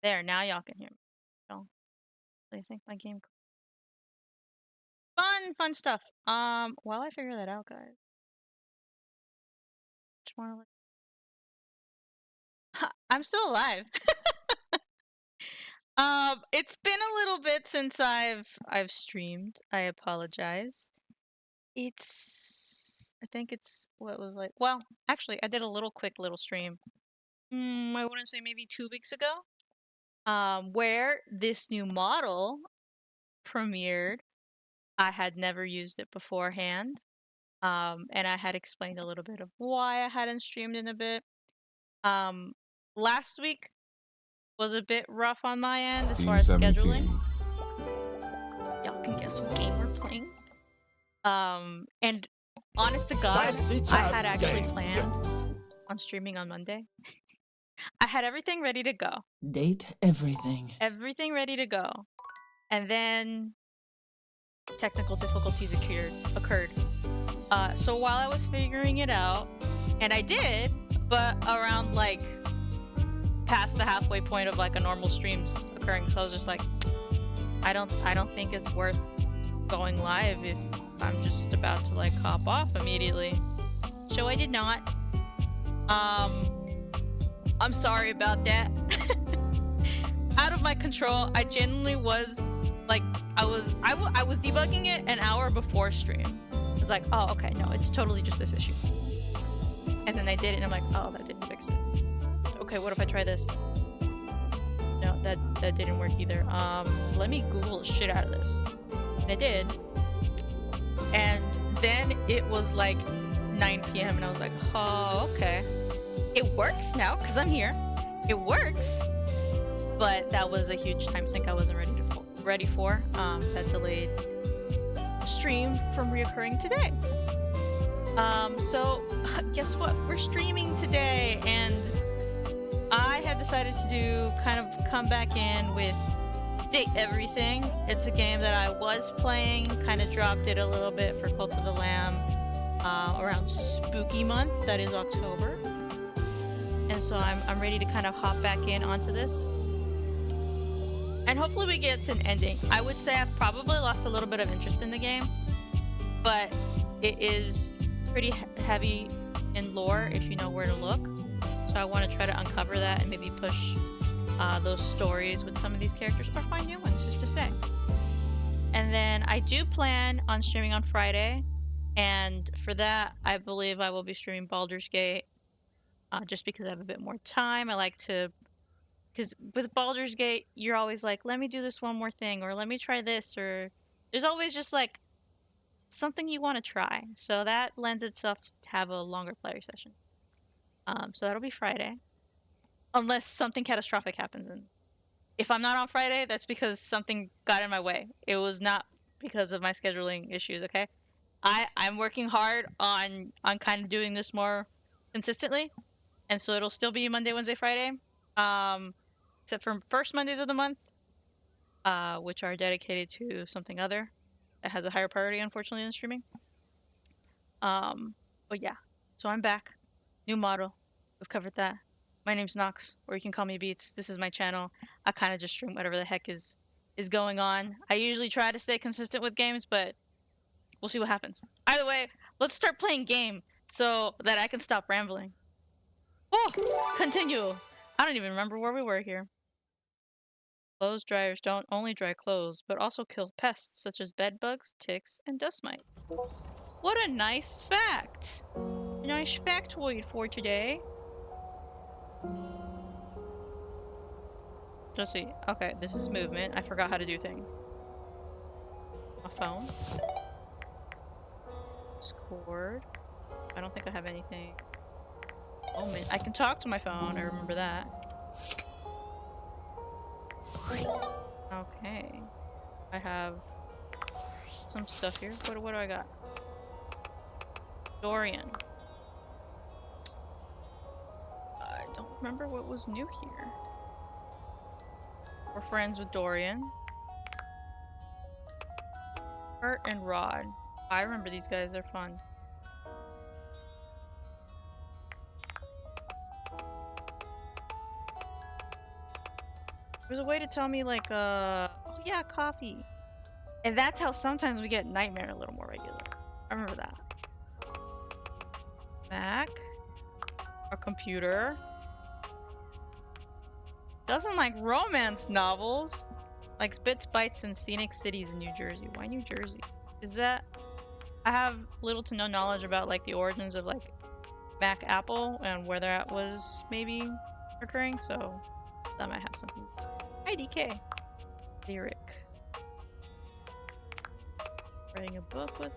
There, now y'all can hear me. So, I think my game. Fun stuff. While I figure that out, guys, just wanna I'm still alive. It's been a little bit since I've streamed. I apologize. I think it's what was like. Well, actually, I did a quick little stream. I want to say maybe 2 weeks ago. Where this new model premiered. I had never used it beforehand. And I had explained a little bit of why I hadn't streamed in a bit. Last week was a bit rough on my end as far as scheduling. Y'all can guess what game we're playing. And honest to God, I had actually planned on streaming on Monday. I had everything ready to go. Date everything. Everything ready to go. And then technical difficulties occurred. So while I was figuring it out, and I did, but around like past the halfway point of like a normal stream's occurring, so I was just like, I don't think it's worth going live if I'm just about to like hop off immediately. So I did not. I'm sorry about that. Out of my control. I genuinely was like, I was debugging it an hour before stream. I was like, oh, okay, no, it's totally just this issue. And then I did it, and I'm like, oh, that didn't fix it. Okay, what if I try this? No, that didn't work either. Let me Google the shit out of this. And I did. And then it was like 9 p.m. and I was like, oh, okay. It works now, because I'm here. It works. But that was a huge time sink I wasn't ready for. That delayed stream from reoccurring today. So guess what? We're streaming today, and I have decided to kind of come back in with Date Everything. It's a game that I was playing, kind of dropped it a little bit for Cult of the Lamb around spooky month, that is October. And so I'm ready to kind of hop back in onto this. And hopefully we get to an ending. I would say I've probably lost a little bit of interest in the game, but it is pretty heavy in lore if you know where to look. So I want to try to uncover that and maybe push those stories with some of these characters, or find new ones, just to say. And then I do plan on streaming on Friday, and for that I believe I will be streaming Baldur's Gate, just because I have a bit more time. I like to, because with Baldur's Gate you're always like, let me do this one more thing, or let me try this, or there's always just like something you want to try. So that lends itself to have a longer player session. So that'll be Friday. Unless something catastrophic happens. And if I'm not on Friday, that's because something got in my way. It was not because of my scheduling issues, okay? I'm working hard on kind of doing this more consistently. And so it'll still be Monday, Wednesday, Friday. Except for first Mondays of the month, which are dedicated to something other that has a higher priority, unfortunately, than streaming. But yeah, so I'm back. New model. We've covered that. My name's Nox, or you can call me Beats. This is my channel. I kind of just stream whatever the heck is going on. I usually try to stay consistent with games, but we'll see what happens. Either way, let's start playing game so that I can stop rambling. Oh, continue. I don't even remember where we were here. Clothes dryers don't only dry clothes, but also kill pests such as bed bugs, ticks, and dust mites. What a nice fact! A nice factoid for today. Let's see. Okay, this is movement. I forgot how to do things. A phone. Discord. I don't think I have anything. Moment. I can talk to my phone. I remember that. Okay. I have some stuff here. What do I got? Dorian. I don't remember what was new here. We're friends with Dorian. Kurt and Rod. I remember these guys. They're fun. There's a way to tell me like oh yeah, coffee. And that's how sometimes we get Nightmare a little more regular. I remember that. Mac. Our computer. Doesn't like romance novels. Likes bits, bytes, and scenic cities in New Jersey. Why New Jersey? Is that... I have little to no knowledge about like the origins of like Mac Apple and where that was maybe occurring, so that might have something. Hi DK. Lyric. Writing a book with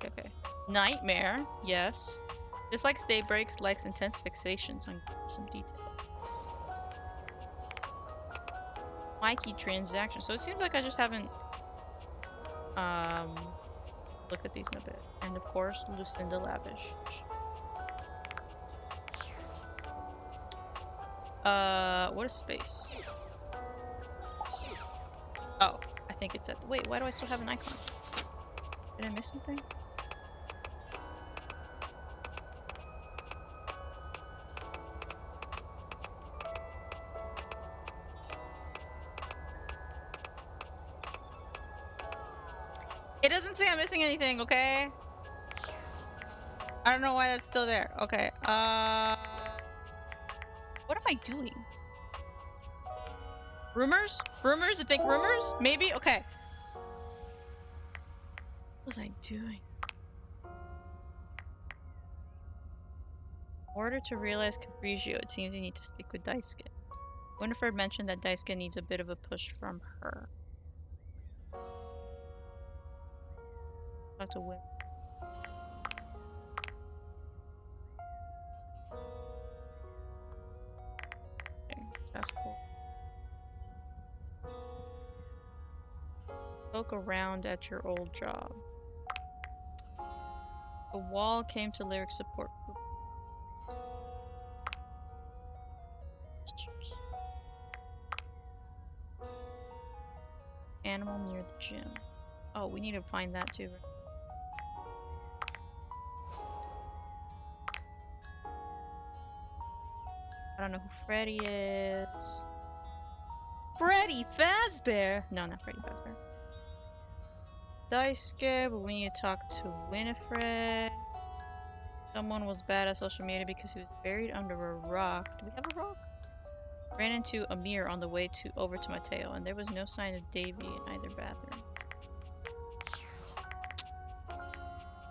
okay. Nightmare, yes. Dislikes day breaks, likes intense fixations on some detail. Mikey transaction. So it seems like I just haven't looked at these in a bit. And of course, Lucinda Lavish. What is space? Oh, I think it's at the... Wait, why do I still have an icon? Did I miss something? It doesn't say I'm missing anything, okay? I don't know why that's still there. Okay, what am I doing? Rumors? Rumors? I think rumors? Maybe? Okay. What was I doing? In order to realize Capriccio, it seems you need to speak with Daisuke. Winifred mentioned that Daisuke needs a bit of a push from her. Talk to Win. Okay, that's cool. Poke around at your old job. The wall came to lyric support group. Animal near the gym. Oh, we need to find that too. I don't know who Freddy is. Freddy Fazbear! No, not Freddy Fazbear. Daisuke, but we need to talk to Winifred. Someone was bad at social media because he was buried under a rock. Do we have a rock? Ran into Amir on the way over to Mateo, and there was no sign of Davy in either bathroom.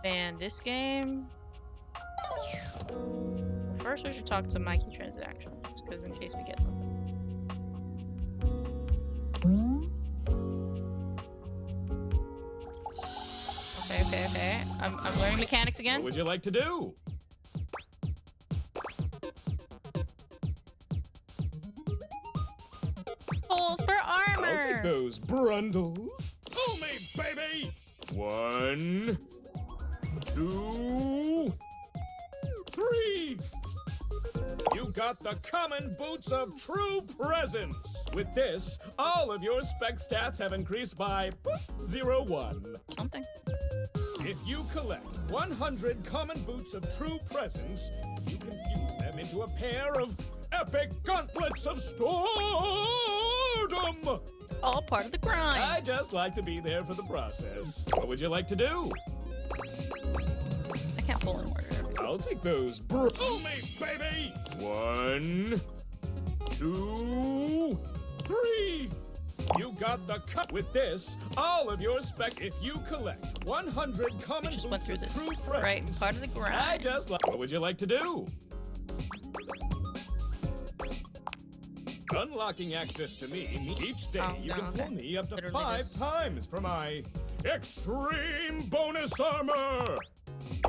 Man, this game... First, we should talk to Mikey Transaction, just because in case we get something. Okay. I'm learning mechanics again. What would you like to do? Pull for armor. I'll take those brundles. Fool me, baby! 1, 2, 3. You got the common boots of true presence. With this, all of your spec stats have increased by 0.01. Something. If you collect 100 common boots of true presence, you can fuse them into a pair of epic gauntlets of stardom! It's all part of the grind. I just like to be there for the process. What would you like to do? I can't pull in order. I'll take those Fool me, baby! 1, 2, 3. You got the cut. With this, all of your spec. If you collect 100 common We just went through boots this, of true right? presence, Part of the grind. I just like. What would you like to do? Unlocking access to me each day. You can pull me up to Literally 5 this. times for my extreme bonus armor.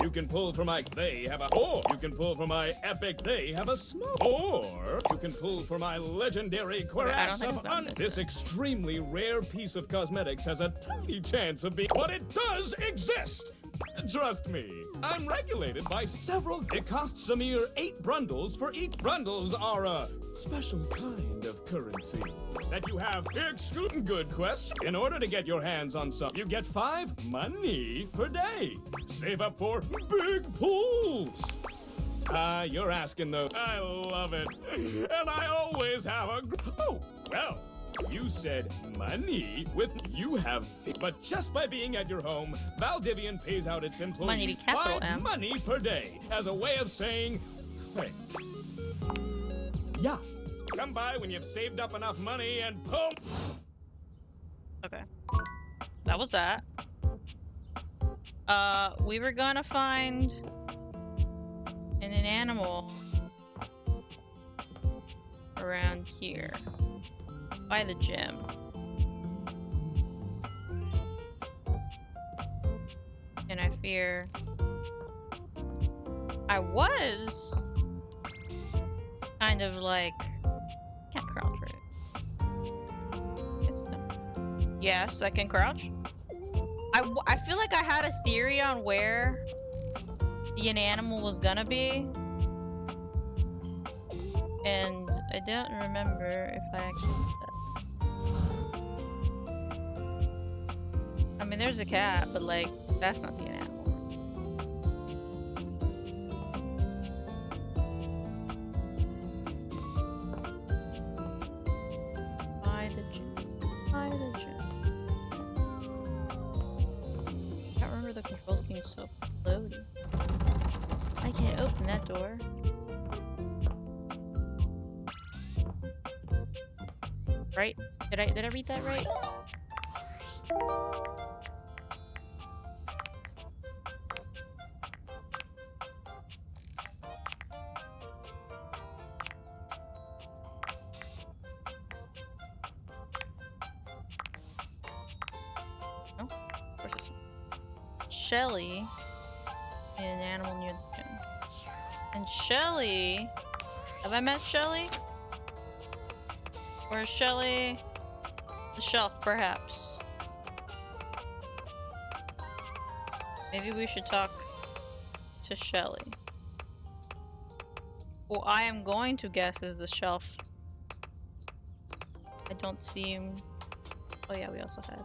You can pull from my they have a or you can pull from my epic they have a small or you can pull from my legendary cuirass think of I've done this extremely rare piece of cosmetics has a tiny chance of being but it does exist. Trust me, I'm regulated by several. It costs a mere 8 brundles for each. Brundles are a special kind of currency that you have. Exclude good quest. In order to get your hands on some, you get 5 money per day. Save up for big pulls. Ah, you're asking though. I love it. And I always have a... Oh, well, you said money with... You have... But just by being at your home, Valdivian pays out its Money employees to capital 5 M. money per day as a way of saying thank. Yeah. Come by when you've saved up enough money and boom! Okay. That was that. We were gonna find an animal around here by the gym. And I fear I was kind of like can't crouch right. Yes, I can crouch. I feel like I had a theory on where the animal was gonna be. And I don't remember if I actually did that. I mean, there's a cat, but like, that's not the animal. By the gym. By the gym. I don't remember the controls being so floaty. I can't open that door. Right? Did I read that right? No? Of course it's not. Shelly, an animal near the gym. And Shelly, have I met Shelly? Or is Shelly the shelf, perhaps? Maybe we should talk to Shelly. Who I am going to guess is the shelf. I don't seem... Oh yeah, we also had...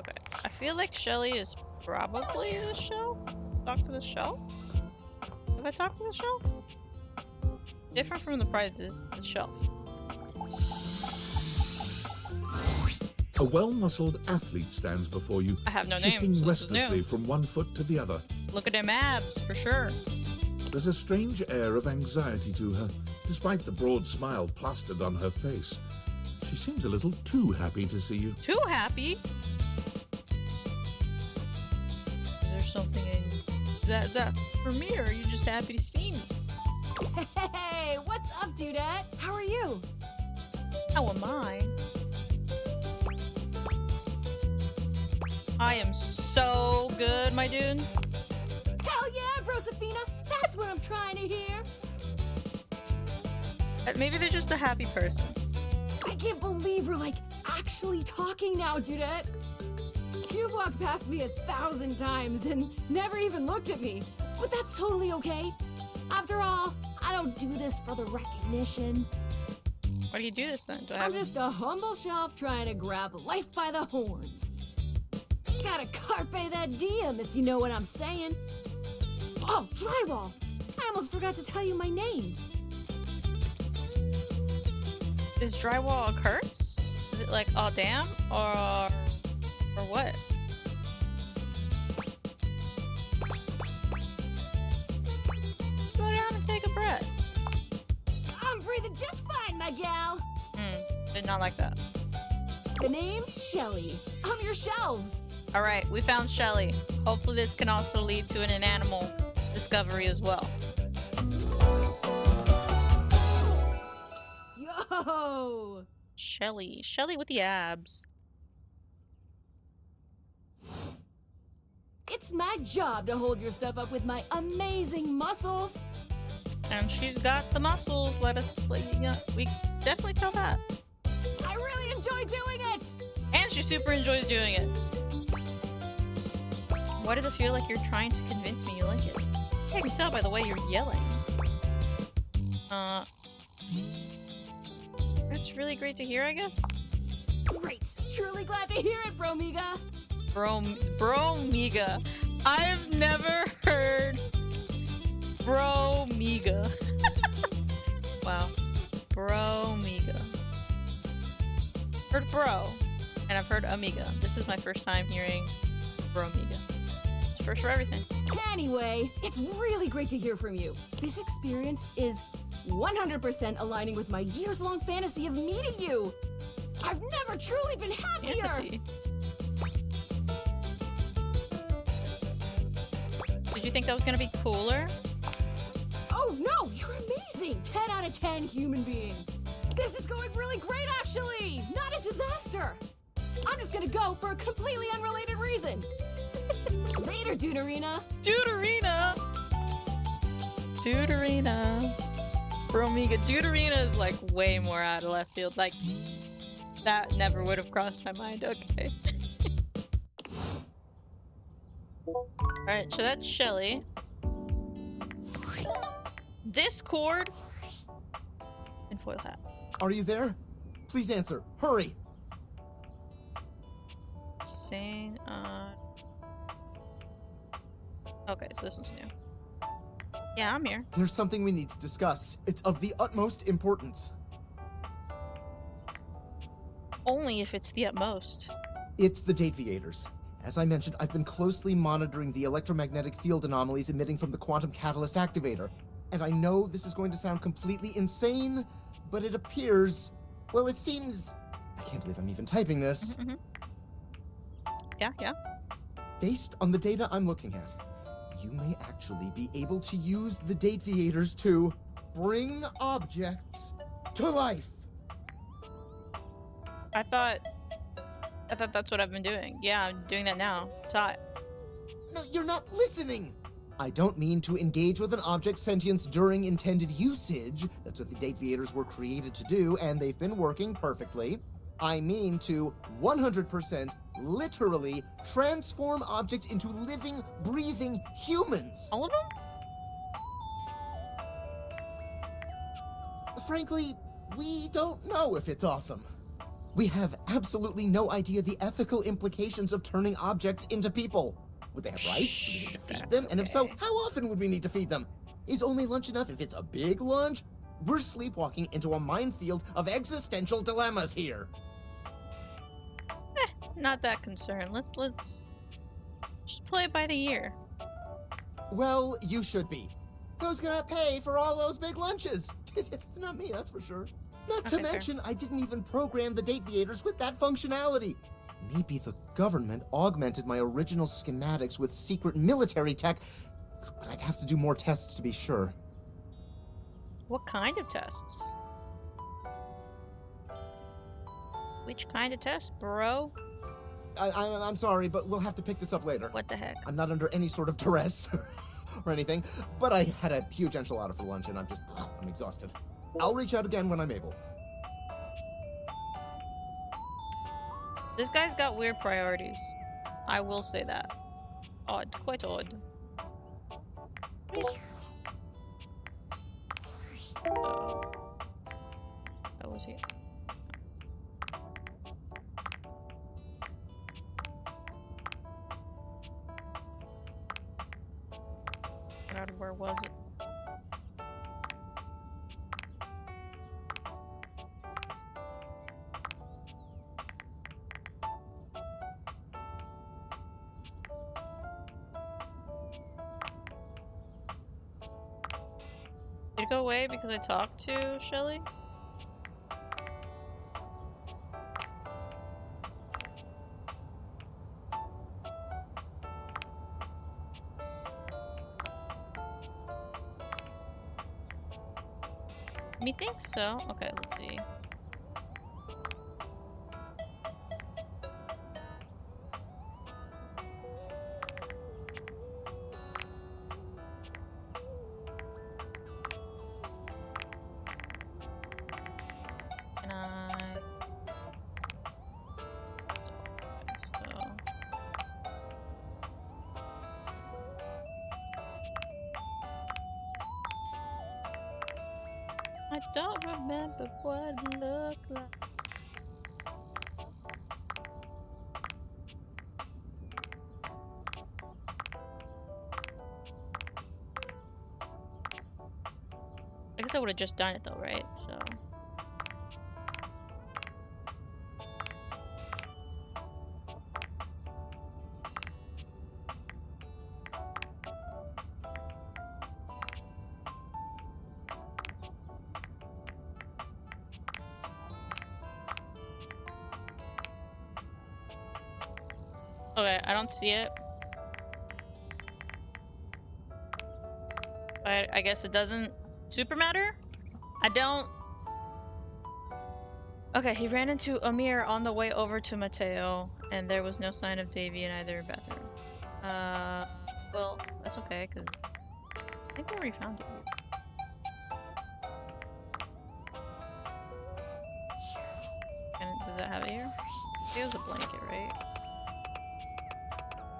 Okay, I feel like Shelly is probably the shelf? Talk to the shelf? Have I talked to the shelf? Different from the prizes, the shelf. A well-muscled athlete stands before you, I have no shifting name, so this is restlessly new. from one foot to the other. Look at them abs, for sure. There's a strange air of anxiety to her, despite the broad smile plastered on her face. She seems a little too happy to see you. Too happy? Is there something in... Is that for me, or are you just happy to see me? Hey, what's up, Dudette? How are you? How am I? I am so good, my dude. Hell yeah, Brosafina! That's what I'm trying to hear! Maybe they're just a happy person. I can't believe we're, like, actually talking now, Dudette! You've walked past me 1,000 times and never even looked at me. But that's totally okay. After all, I don't do this for the recognition. Why do you do this then? Do I I'm have... just a humble shelf trying to grab life by the horns. Gotta carpe that diem, if you know what I'm saying. Oh, Drywall! I almost forgot to tell you my name. Is drywall a curse? Is it like, oh damn? Or what? Slow down and take a breath. I'm breathing just fine, my gal. Did not like that. The name's Shelly. I'm your shelves. Alright, we found Shelly. Hopefully this can also lead to an animal discovery as well. Yo! Shelly. Shelly with the abs. It's my job to hold your stuff up with my amazing muscles. And she's got the muscles. We definitely tell that. I really enjoy doing it. And she super enjoys doing it. Why does it feel like you're trying to convince me you like it? I can tell by the way you're yelling. That's really great to hear, I guess. Great. Truly glad to hear it, Bromiga. Bromiga. I've never heard Bromiga. Wow. Bromiga. Heard bro, and I've heard amiga. This is my first time hearing Bromiga. First for everything. Anyway, it's really great to hear from you. This experience is 100% aligning with my years-long fantasy of meeting you. I've never truly been happier. Fantasy. Did you think that was gonna be cooler? Oh no, you're amazing! 10 out of 10 human being. This is going really great, actually! Not a disaster! I'm just gonna go for a completely unrelated reason. Later, Deuterina. Deuterina! Deuterina. Bromiga. Deuterina is like way more out of left field. Like, that never would have crossed my mind. Okay. Alright, so that's Shelly. This cord. And foil hat. Are you there? Please answer. Hurry! Sing on. Okay, so this one's new. Yeah, I'm here. There's something we need to discuss. It's of the utmost importance. Only if it's the utmost. It's the Dateviators. As I mentioned, I've been closely monitoring the electromagnetic field anomalies emitting from the quantum catalyst activator. And I know this is going to sound completely insane, but it appears... Well, it seems... I can't believe I'm even typing this. Yeah. Based on the data I'm looking at, you may actually be able to use the Dateviators to bring objects to life. I thought that's what I've been doing. Yeah, I'm doing that now. It's hot. No, you're not listening! I don't mean to engage with an object's sentience during intended usage. That's what the Dateviators were created to do, and they've been working perfectly. I mean to 100% literally transform objects into living, breathing humans. All of them? Frankly, we don't know if it's awesome. We have absolutely no idea the ethical implications of turning objects into people. Would they have rights? Do we need to feed them? And if so, how often would we need to feed them? Is only lunch enough if it's a big lunch? We're sleepwalking into a minefield of existential dilemmas here. Not that concerned. Let's just play it by the ear. Well, you should be. Who's gonna pay for all those big lunches? It's not me, that's for sure. Not to Okay, fair. mention, I didn't even program the Dateviators with that functionality. Maybe the government augmented my original schematics with secret military tech, but I'd have to do more tests to be sure. What kind of tests? Which kind of tests, bro? I'm sorry, but we'll have to pick this up later. What the heck? I'm not under any sort of duress or anything, but I had a huge enchilada for lunch and I'm exhausted. I'll reach out again when I'm able. This guy's got weird priorities. I will say that. Odd. Quite odd. That was he. Where was it? Did it go away because I talked to Shelly? Methinks so. Okay, let's see. Can I? So. I don't remember what it looked like. I guess I would have just done it though, right? So. Okay, I don't see it. But I guess it doesn't super matter. I don't. Okay, he ran into Amir on the way over to Mateo, and there was no sign of Davy in either bathroom. Well, that's okay, because I think we already found it. Does that have it here? It was a blanket, right?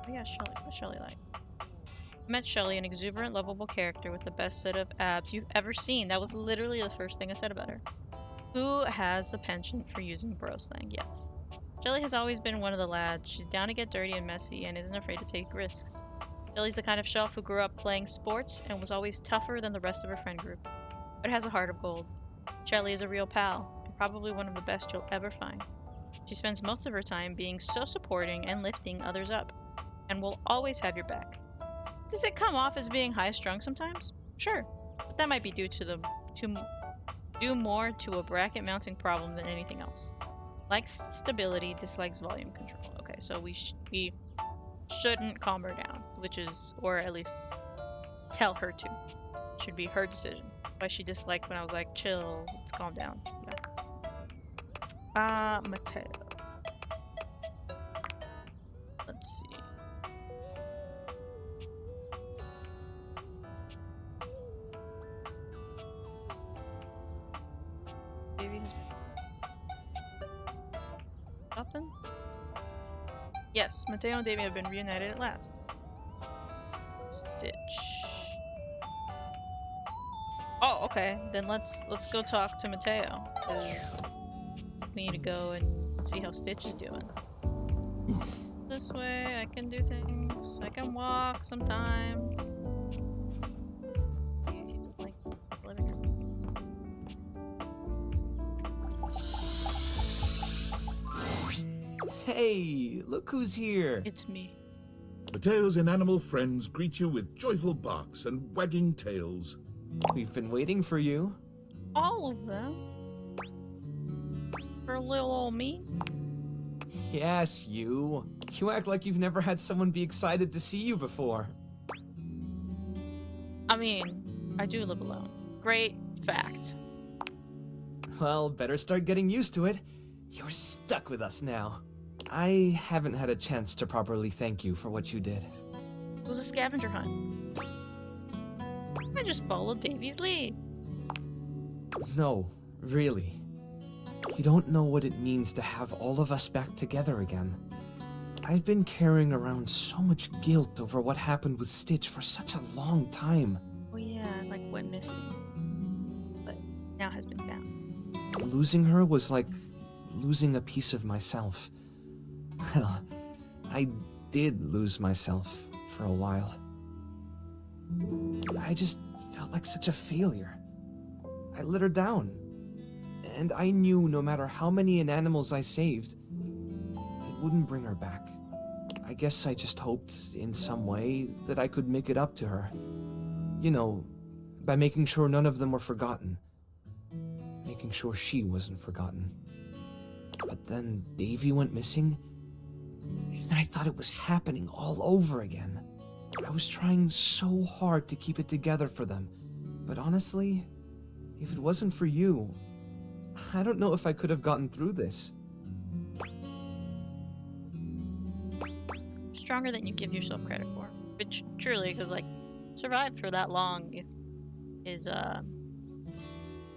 Oh yeah, Shelly. What's Shelly like? Met Shelly, an exuberant, lovable character with the best set of abs you've ever seen. That was literally the first thing I said about her. Who has the penchant for using bro slang? Yes. Shelly has always been one of the lads. She's down to get dirty and messy and isn't afraid to take risks. Shelly's the kind of shelf who grew up playing sports and was always tougher than the rest of her friend group, but has a heart of gold. Shelly is a real pal, and probably one of the best you'll ever find. She spends most of her time being so supporting and lifting others up, and will always have your back. Does it come off as being high-strung sometimes? Sure, but that might be due to due more to a bracket mounting problem than anything else. Likes stability, dislikes volume control. Okay, so we shouldn't calm her down, which is, or at least tell her to. Should be her decision. Why she disliked when I was like, chill, let's calm down. Yeah. Mateo. Let's see. Something? Yes, Mateo and Davy have been reunited at last. Stitch. Oh, okay. Then let's go talk to Mateo. 'Cause we need to go and see how Stitch is doing. This way, I can do things. I can walk sometime. He's like living room. Hey, look who's here. It's me. Mateo's inanimal friends greet you with joyful barks and wagging tails. We've been waiting for you. All of them. For little old me. Yes, you. You act like you've never had someone be excited to see you before. I mean, I do live alone. Great fact. Well, better start getting used to it. You're stuck with us now. I haven't had a chance to properly thank you for what you did. It was a scavenger hunt. I just followed Davy's lead. No, really. You don't know what it means to have all of us back together again. I've been carrying around so much guilt over what happened with Stitch for such a long time. Oh yeah, like went missing. But now has been found. Losing her was like losing a piece of myself. Well, I did lose myself for a while. I just felt like such a failure. I let her down. And I knew no matter how many inanimals I saved, it wouldn't bring her back. I guess I just hoped in some way that I could make it up to her. You know, by making sure none of them were forgotten. Making sure she wasn't forgotten. But then Davy went missing, and I thought it was happening all over again. I was trying so hard to keep it together for them, but honestly, if it wasn't for you, I don't know if I could have gotten through this. Stronger than you give yourself credit for. Which truly, because like survived for that long, his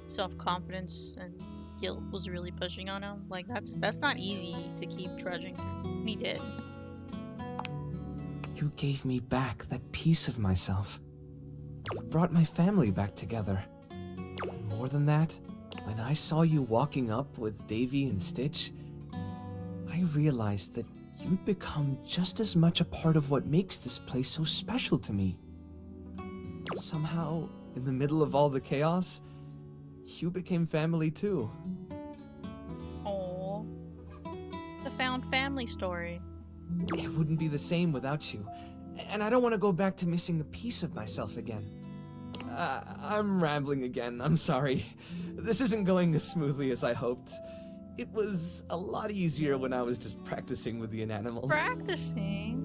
self-confidence and guilt was really pushing on him. Like that's not easy to keep trudging through. And he did. You gave me back that piece of myself. You brought my family back together. And more than that, when I saw you walking up with Davy and Stitch, I realized that you'd become just as much a part of what makes this place so special to me. Somehow, in the middle of all the chaos, you became family too. Oh, the found family story. It wouldn't be the same without you. And I don't want to go back to missing a piece of myself again. I'm rambling again, I'm sorry. This isn't going as smoothly as I hoped. It was a lot easier when I was just practicing with the inanimals. Practicing?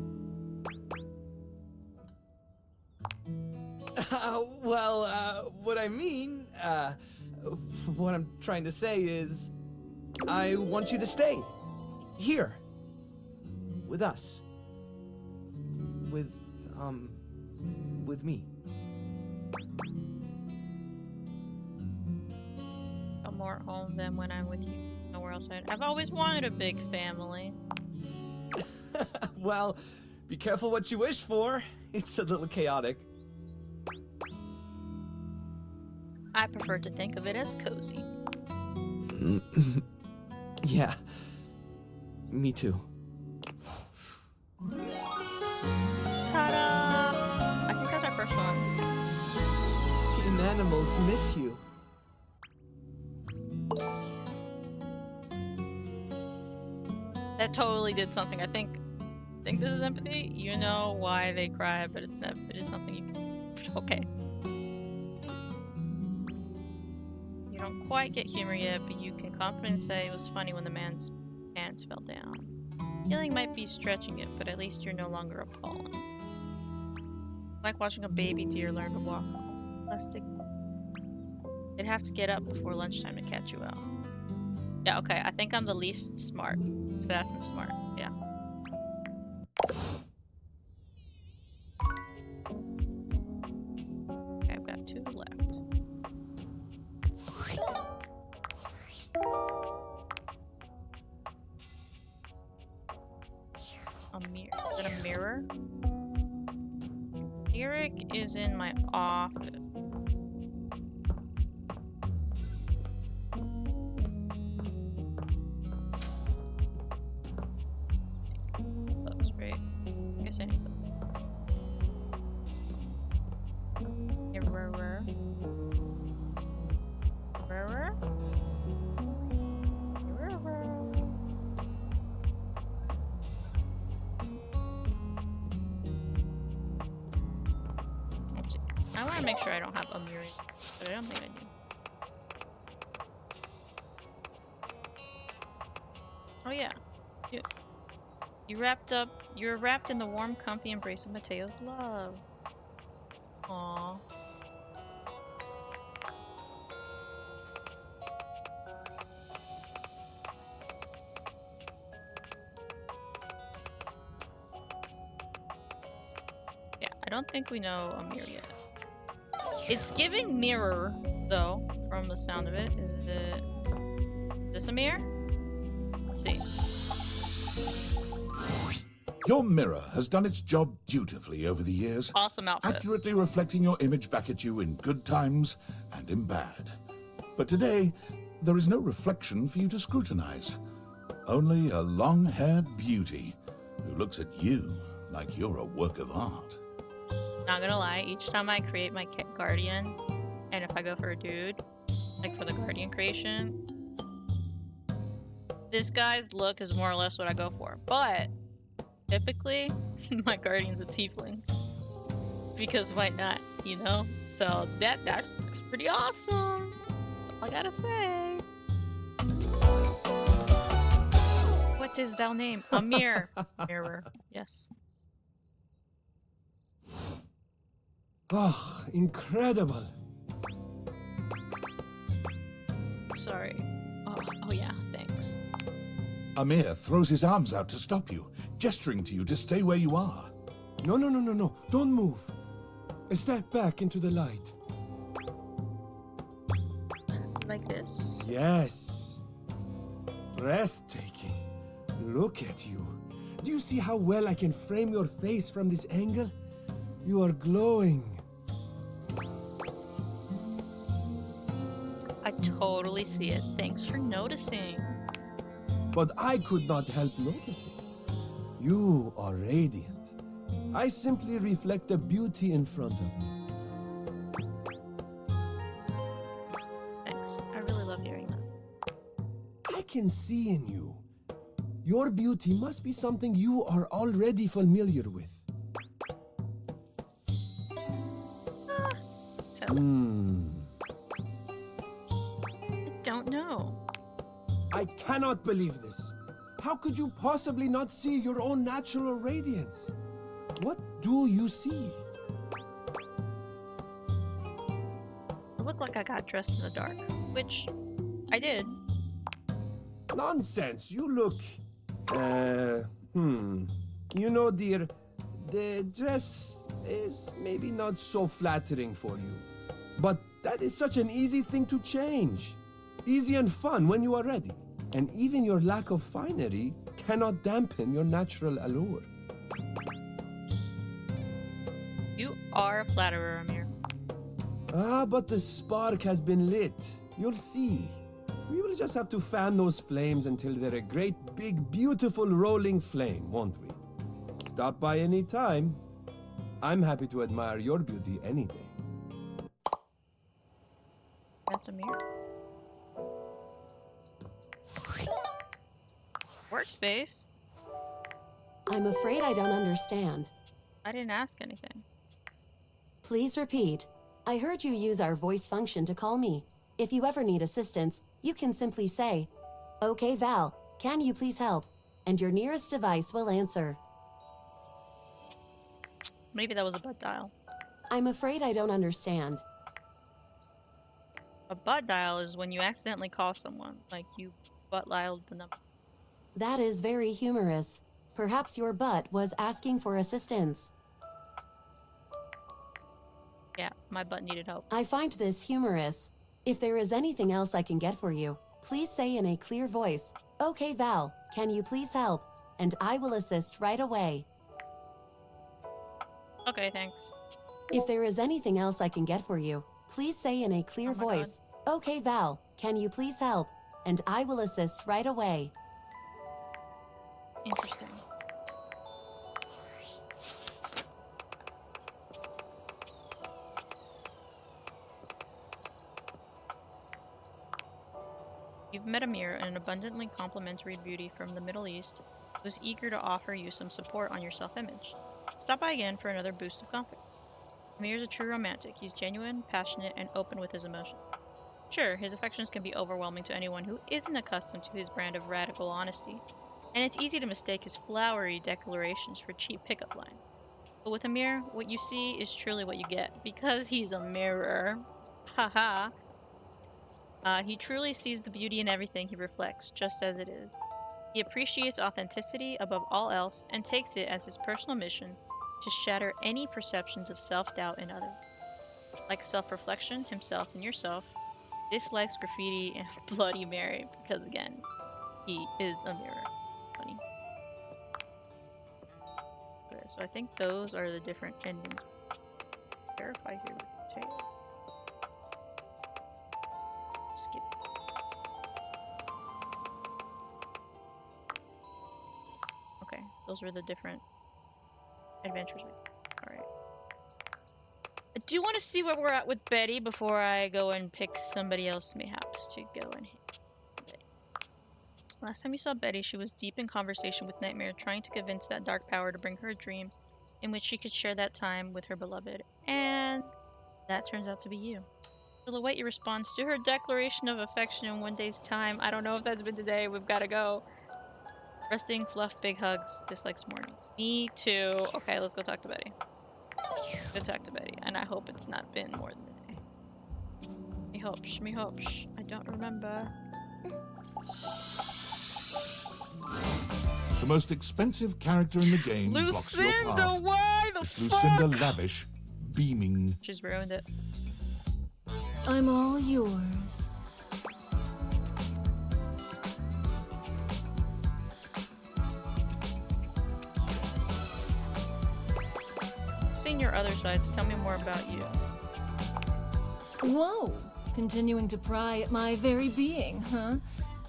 What I mean, what I'm trying to say is, I want you to stay. Here. With us. With me. I'm more home than when I'm with you. Nowhere else. I've always wanted a big family. Well, be careful what you wish for. It's a little chaotic. I prefer to think of it as cozy. Yeah. Me too. Ta-da! I think that's our first one. The inanimals miss you. That totally did something. I think this is empathy. You know why they cry, but it is something you can... Okay. You don't quite get humor yet, but you can confidently say it was funny when the man's pants fell down. Feeling might be stretching it, but at least you're no longer appalling. Like watching a baby deer learn to walk. Plastic. They'd have to get up before lunchtime to catch you out. Yeah, okay, I think I'm the least smart. Assassin smart, yeah. Okay, I've got 2 left. A mirror. Is it a mirror? Eric is in my office. Close, right? I guess anything. Mirror. Mirror? Mirror. Let's see. I want to make sure I don't have a mirror, but I don't think I do. Oh yeah. You're wrapped in the warm, comfy embrace of Mateo's love. Aww. Yeah, I don't think we know Amir yet. It's giving mirror, though, from the sound of it. Is this Amir? Let's see. Your mirror has done its job dutifully over the years, Awesome outfit. accurately reflecting your image back at you in good times and in bad. But today, there is no reflection for you to scrutinize. Only a long-haired beauty who looks at you like you're a work of art. Not gonna lie, each time I create my guardian, and if I go for a dude, like for the guardian creation, this guy's look is more or less what I go for. But typically, my guardian's a tiefling. Because why not, you know? So that's pretty awesome. That's all I gotta say. What is thou name? Amir. Mirror. Yes. Oh, incredible. Sorry. Oh yeah, thanks. Amir throws his arms out to stop you, gesturing to you to stay where you are. No. Don't move. Step back into the light. Like this. Yes. Breathtaking. Look at you. Do you see how well I can frame your face from this angle? You are glowing. I totally see it. Thanks for noticing. But I could not help noticing. You are radiant. I simply reflect the beauty in front of me. Thanks. Thanks. I really love hearing that. I can see in you. Your beauty must be something you are already familiar with. So, I don't know. I cannot believe this. How could you possibly not see your own natural radiance? What do you see? It looked like I got dressed in the dark, which I did. Nonsense. You look... You know, dear, the dress is maybe not so flattering for you. But that is such an easy thing to change. Easy and fun when you are ready. And even your lack of finery cannot dampen your natural allure. You are a flatterer, Amir. Ah, but the spark has been lit. You'll see. We will just have to fan those flames until they're a great, big, beautiful rolling flame, won't we? Stop by any time. I'm happy to admire your beauty any day. That's Amir. Workspace? I'm afraid I don't understand. I didn't ask anything. Please repeat. I heard you use our voice function to call me. If you ever need assistance, you can simply say, "Okay, Val, can you please help?" And your nearest device will answer. Maybe that was a butt dial. I'm afraid I don't understand. A butt dial is when you accidentally call someone, like you butt dialed the number. That is very humorous. Perhaps your butt was asking for assistance. Yeah, my butt needed help. I find this humorous. If there is anything else I can get for you, please say in a clear voice, "Okay, Val, can you please help?" And I will assist right away. Okay, thanks. If there is anything else I can get for you, please say in a clear Oh my voice, "Okay, Val, can you please help?" And I will assist right away. Interesting. You've met Amir, an abundantly complimentary beauty from the Middle East, who's eager to offer you some support on your self-image. Stop by again for another boost of confidence. Amir's a true romantic. He's genuine, passionate, and open with his emotions. Sure, his affections can be overwhelming to anyone who isn't accustomed to his brand of radical honesty, and it's easy to mistake his flowery declarations for cheap pickup lines. But with Amir, what you see is truly what you get, because he's a mirror. Haha. He truly sees the beauty in everything he reflects, just as it is. He appreciates authenticity above all else and takes it as his personal mission to shatter any perceptions of self-doubt in others. Like self-reflection, himself and yourself, dislikes graffiti and Bloody Mary, because again, he is a mirror. Funny. Okay, so I think those are the different endings. Verify here with the tail. Skip. Okay, those were the different adventures. Alright. I do want to see where we're at with Betty before I go and pick somebody else mayhaps to go and hit. Last time you saw Betty, she was deep in conversation with Nightmare, trying to convince that dark power to bring her a dream in which she could share that time with her beloved. And that turns out to be you. We'll await your response to her declaration of affection in one day's time. I don't know if that's been today. We've got to go. Resting, fluff, big hugs. Dislikes morning. Me too. Okay, let's go talk to Betty. Go talk to Betty. And I hope it's not been more than a day. Me hopes. Me hopes. I don't remember. The most expensive character in the game blocks your Lucinda, path. why the It's fuck? Lucinda Lavish, beaming. She's ruined it. I'm all yours. Seeing your other sides, tell me more about you. Whoa! Continuing to pry at my very being, huh?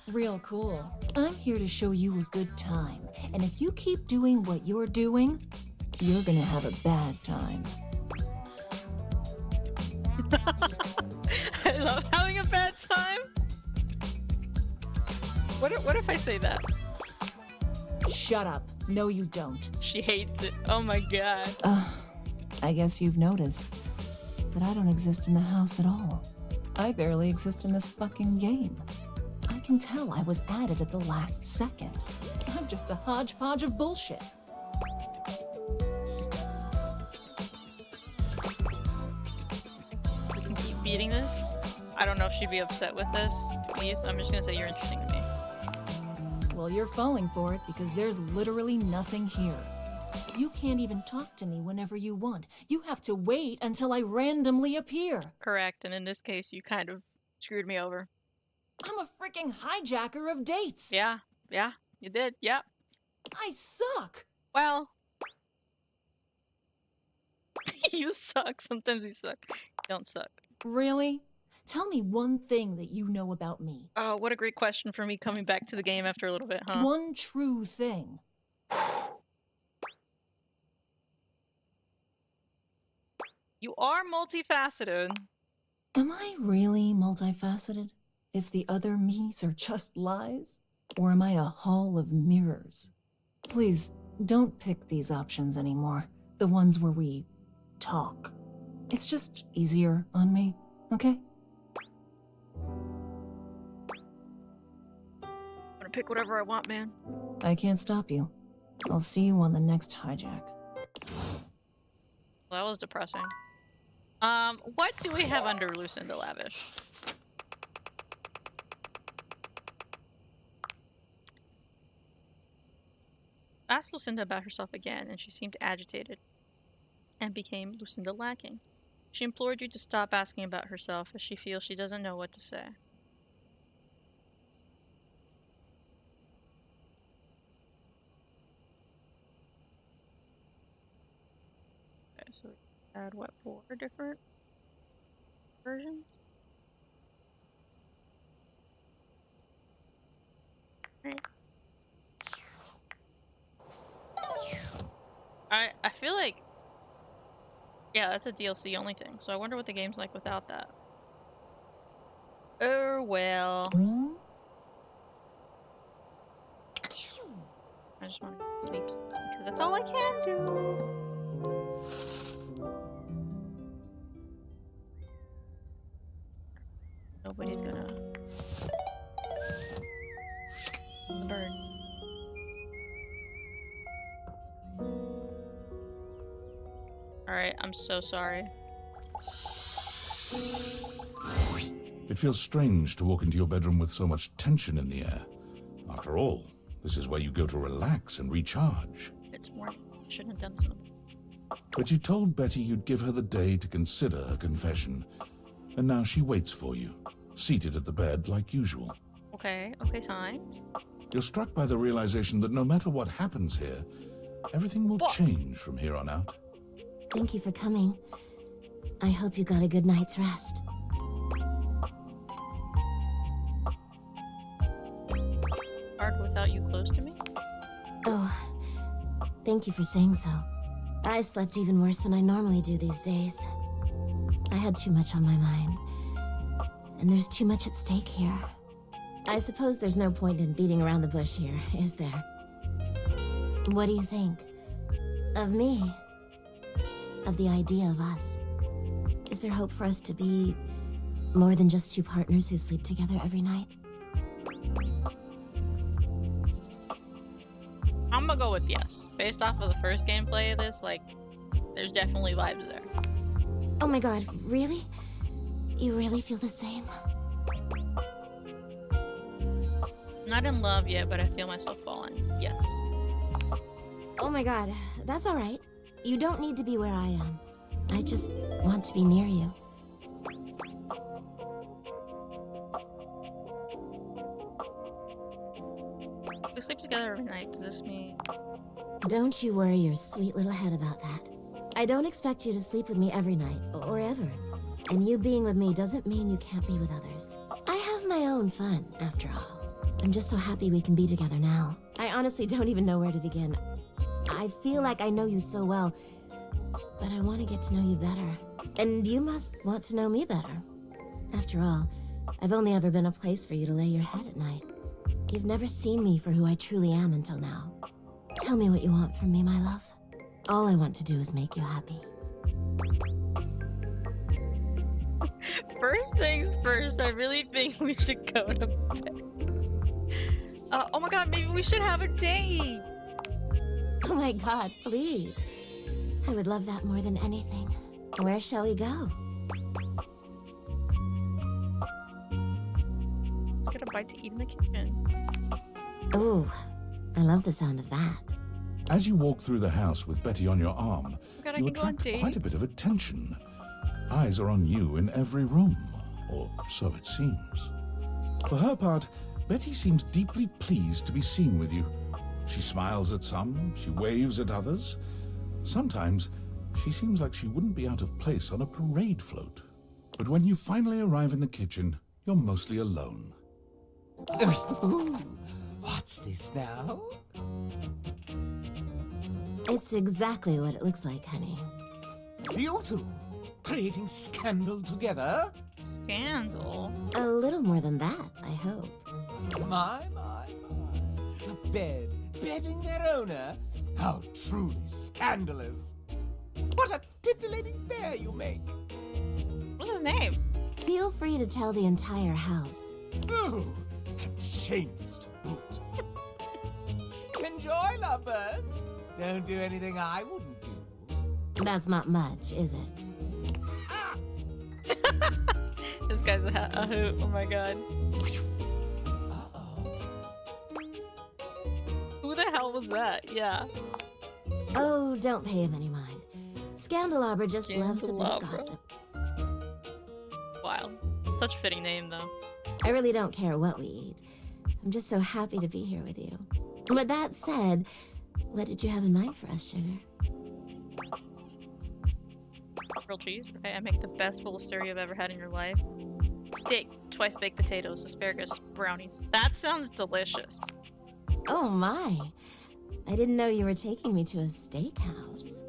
Real cool. I'm here to show you a good time. And if you keep doing what you're doing, you're gonna have a bad time. I love having a bad time. What if I say that? Shut up. No, you don't. She hates it. Oh my god. I guess you've noticed that I don't exist in the house at all. I barely exist in this fucking game. I can tell I was added at the last second. I'm just a hodgepodge of bullshit. We can keep beating this. I don't know if she'd be upset with this. Please, I'm just gonna say you're interesting to me. Well, you're falling for it because there's literally nothing here. You can't even talk to me whenever you want. You have to wait until I randomly appear. Correct, and in this case, you kind of screwed me over. I'm a freaking hijacker of dates. Yeah, you did. Yep. I suck. Well, you suck. Sometimes we suck. You don't suck. Really? Tell me one thing that you know about me. Oh, what a great question for me coming back to the game after a little bit, huh? One true thing. You are multifaceted. Am I really multifaceted? If the other me's are just lies? Or am I a hall of mirrors? Please, don't pick these options anymore. The ones where we talk. It's just easier on me, okay? I'm gonna pick whatever I want, man. I can't stop you. I'll see you on the next hijack. Well, that was depressing. What do we have under Lucinda Lavish? Asked Lucinda about herself again, and she seemed agitated and became Lucinda lacking. She implored you to stop asking about herself as she feels she doesn't know what to say. Okay, so we had what, 4 different versions? Right. I feel like, yeah, that's a DLC only thing, so I wonder what the game's like without that. Oh well. I just want to sleep because that's all I can do. Nobody's gonna burn. Alright, I'm so sorry. It feels strange to walk into your bedroom with so much tension in the air. After all, this is where you go to relax and recharge. It's morning. Shouldn't have done so. But you told Betty you'd give her the day to consider her confession. And now she waits for you, seated at the bed like usual. Okay, signs. You're struck by the realization that no matter what happens here, everything will change from here on out. Thank you for coming. I hope you got a good night's rest. Hard without you close to me? Oh, thank you for saying so. I slept even worse than I normally do these days. I had too much on my mind. And there's too much at stake here. I suppose there's no point in beating around the bush here, is there? What do you think? Of me? Of the idea of us? Is there hope for us to be more than just two partners who sleep together every night? I'm gonna go with yes. Based off of the first gameplay of this, like, there's definitely vibes there. Oh my god, really? You really feel the same? I'm not in love yet, but I feel myself falling. Yes. Oh my god, that's alright. You don't need to be where I am. I just want to be near you. We sleep together every night. Does this mean... Don't you worry your sweet little head about that. I don't expect you to sleep with me every night, or ever. And you being with me doesn't mean you can't be with others. I have my own fun, after all. I'm just so happy we can be together now. I honestly don't even know where to begin. I feel like I know you so well, but I want to get to know you better. And you must want to know me better. After all, I've only ever been a place for you to lay your head at night. You've never seen me for who I truly am until now. Tell me what you want from me, my love. All I want to do is make you happy. First things first, I really think we should go to bed. Oh my god, maybe we should have a date! Oh my god, please. I would love that more than anything. Where shall we go? Let's get a bite to eat in the kitchen. Ooh, I love the sound of that. As you walk through the house with Betty on your arm, Oh god, I you can go on attract quite a bit dates. of attention. Eyes are on you in every room, or so it seems. For her part, Betty seems deeply pleased to be seen with you. She smiles at some, she waves at others. Sometimes, she seems like she wouldn't be out of place on a parade float. But when you finally arrive in the kitchen, you're mostly alone. Ooh, what's this now? It's exactly what it looks like, honey. You two creating scandal together? Scandal? A little more than that, I hope. My. A bed bedding their owner? How truly scandalous. What a titillating bear you make. What's his name? Feel free to tell the entire house. Ooh, and shameless to boot. Enjoy, lovebirds. Don't do anything I wouldn't do. That's not much, is it? Ah! This guy's a hoot. Oh my god. Uh-oh. Who the hell was that? Yeah. Oh, don't pay him any mind. Scandelabra just loves a bit of Scandelabra. gossip. Wild. Such a fitting name, though. I really don't care what we eat. I'm just so happy to be here with you. But that said, what did you have in mind for us, Sugar? Grilled cheese. Okay, I make the best bowl of cereal you've ever had in your life. Steak, twice baked potatoes, asparagus, brownies. That sounds delicious. Oh my. I didn't know you were taking me to a steakhouse.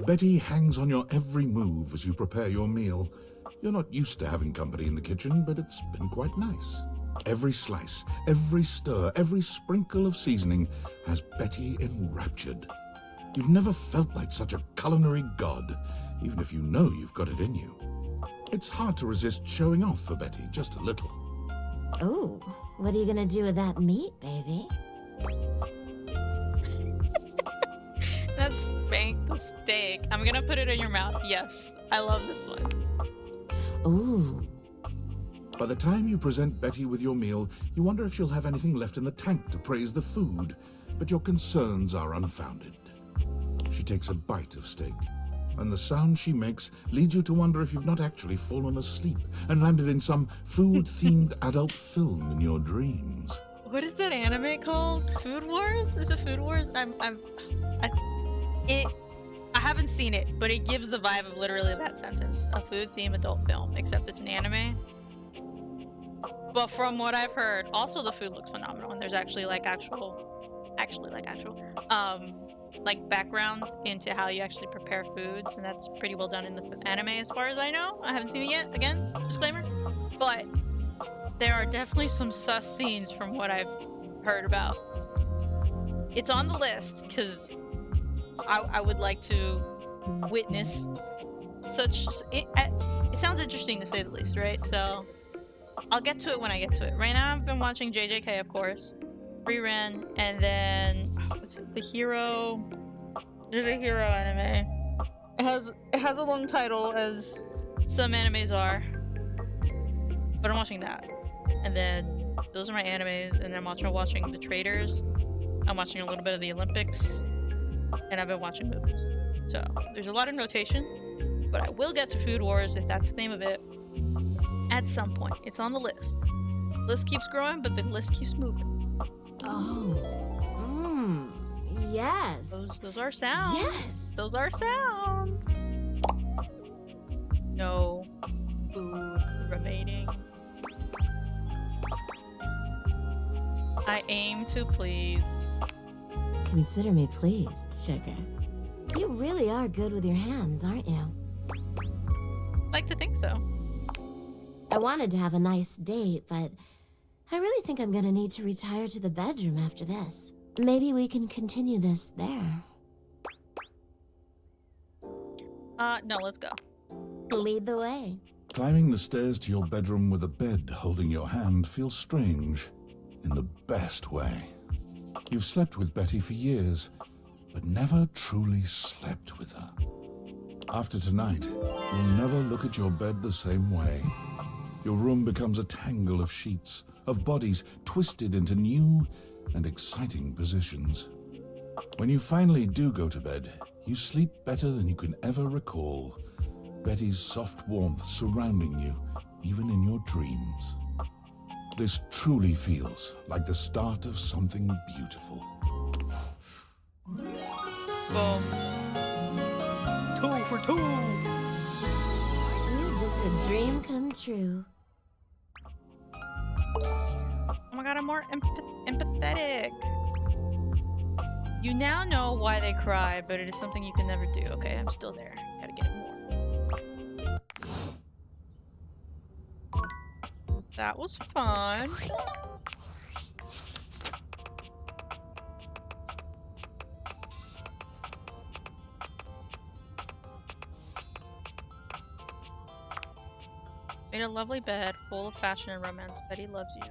Betty hangs on your every move as you prepare your meal. You're not used to having company in the kitchen, but it's been quite nice. Every slice, every stir, every sprinkle of seasoning has Betty enraptured. You've never felt like such a culinary god, even if you know you've got it in you. It's hard to resist showing off for Betty, just a little. Oh, what are you gonna do with that meat, baby? Let's spank the steak. I'm gonna put it in your mouth. Yes, I love this one. Ooh. By the time you present Betty with your meal, you wonder if she'll have anything left in the tank to praise the food, but your concerns are unfounded. She takes a bite of steak, and the sound she makes leads you to wonder if you've not actually fallen asleep and landed in some food-themed adult film in your dreams. What is that anime called? Food Wars? Is it Food Wars? I haven't seen it, but it gives the vibe of literally that sentence. A food-themed adult film, except it's an anime. But from what I've heard, also the food looks phenomenal, and there's actually like like background into how you actually prepare foods, and that's pretty well done in the anime as far as I know. I haven't seen it yet, again, disclaimer. But there are definitely some sus scenes from what I've heard about. It's on the list, because I would like to witness such... It sounds interesting to say the least, right? So I'll get to it when I get to it. Right now I've been watching JJK, of course. Rerun, and then... what's it? The Hero... There's a Hero anime. It has a long title, as some animes are. But I'm watching that. And then those are my animes, and then I'm also watching The Traders. I'm watching a little bit of the Olympics. And I've been watching movies. So there's a lot of notation, but I will get to Food Wars, if that's the name of it, at some point. It's on the list. The list keeps growing, but the list keeps moving. Oh. Yes. Those are sounds. Yes. Those are sounds. No food remaining. I aim to please. Consider me pleased, Sugar. You really are good with your hands, aren't you? Like to think so. I wanted to have a nice date, but I really think I'm gonna need to retire to the bedroom after this. Maybe we can continue this there. No, let's go. Lead the way. Climbing the stairs to your bedroom with a bed holding your hand feels strange, in the best way. You've slept with Betty for years, but never truly slept with her. After tonight, you'll never look at your bed the same way. Your room becomes a tangle of sheets, of bodies twisted into new and exciting positions. When you finally do go to bed, you sleep better than you can ever recall. Betty's soft warmth surrounding you, even in your dreams. This truly feels like the start of something beautiful. Boom. 2 for 2. You're just a dream come true. Oh my god, I'm more empathetic. You now know why they cry, but it is something you can never do. Okay, I'm still there. Gotta get it more. That was fun. Made a lovely bed full of passion and romance. Betty loves you.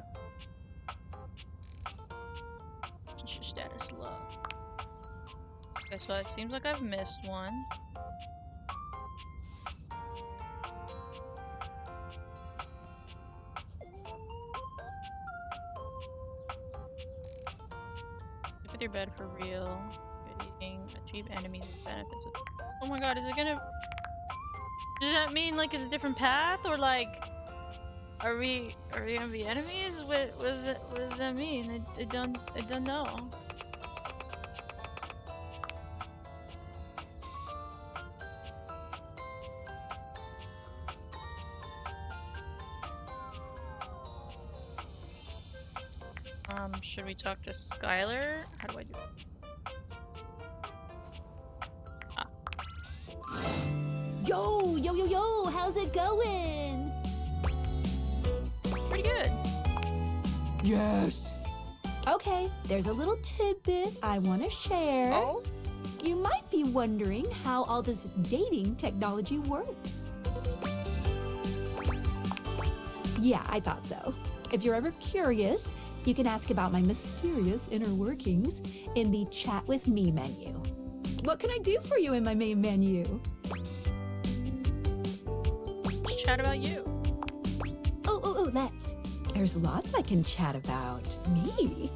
Relationship status love. Okay, so it seems like I've missed one. Sleep with your bed for real. Good eating. Achieve enemies with benefits. Oh my god, is it gonna... Does that mean like it's a different path, or like, are we gonna be enemies? What does that mean? I don't know. Should we talk to Skylar? How do I do it? Yo, how's it going? Pretty good. Yes. Okay, there's a little tidbit I want to share. Oh? You might be wondering how all this dating technology works. Yeah, I thought so. If you're ever curious, you can ask about my mysterious inner workings in the Chat with Me menu. What can I do for you in my main menu? Let's chat about you. Oh, let's. There's lots I can chat about. Me.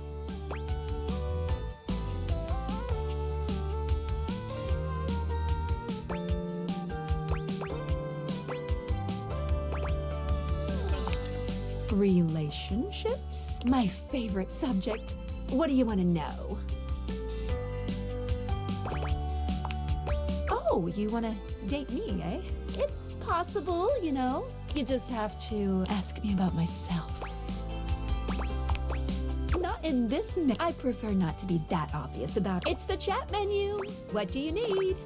Relationships? My favorite subject. What do you want to know? Oh, you want to date me, eh? It's possible, you know. You just have to ask me about myself. Not in this I prefer not to be that obvious about it. It's the chat menu. What do you need?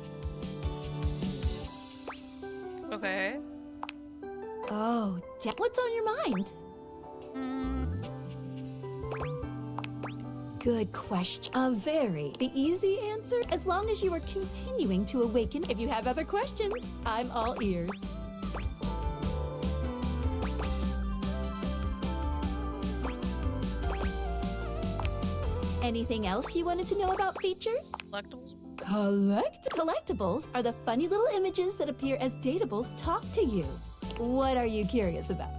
Okay. Oh, what's on your mind? Good question. The easy answer, as long as you are continuing to awaken. If you have other questions, I'm all ears. Anything else you wanted to know about features? Collectibles? Collectibles are the funny little images that appear as datables talk to you. What are you curious about?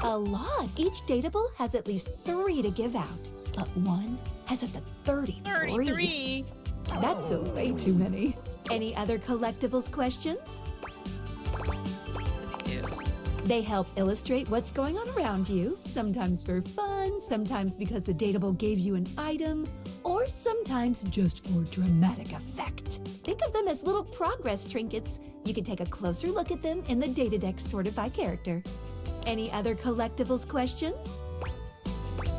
A lot. Each datable has at least 3 to give out, but one has up to 33. 33? That's way too many. Any other collectibles questions? They help illustrate what's going on around you, sometimes for fun, sometimes because the datable gave you an item, or sometimes just for dramatic effect. Think of them as little progress trinkets. You can take a closer look at them in the data deck sorted by character. Any other collectibles questions? Do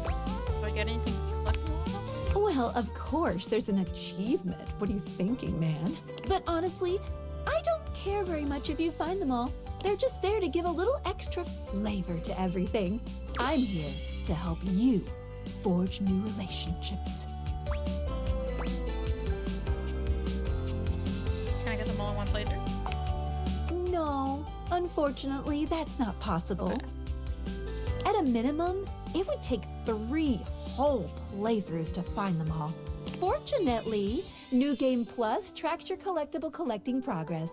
I get anything collectible? Well, of course, there's an achievement. What are you thinking, man? But honestly, I don't care very much if you find them all. They're just there to give a little extra flavor to everything. I'm here to help you forge new relationships. Can I get them all in one playthrough? No, unfortunately, that's not possible. Okay. At a minimum, it would take 3 whole playthroughs to find them all. Fortunately, New Game Plus tracks your collectible collecting progress.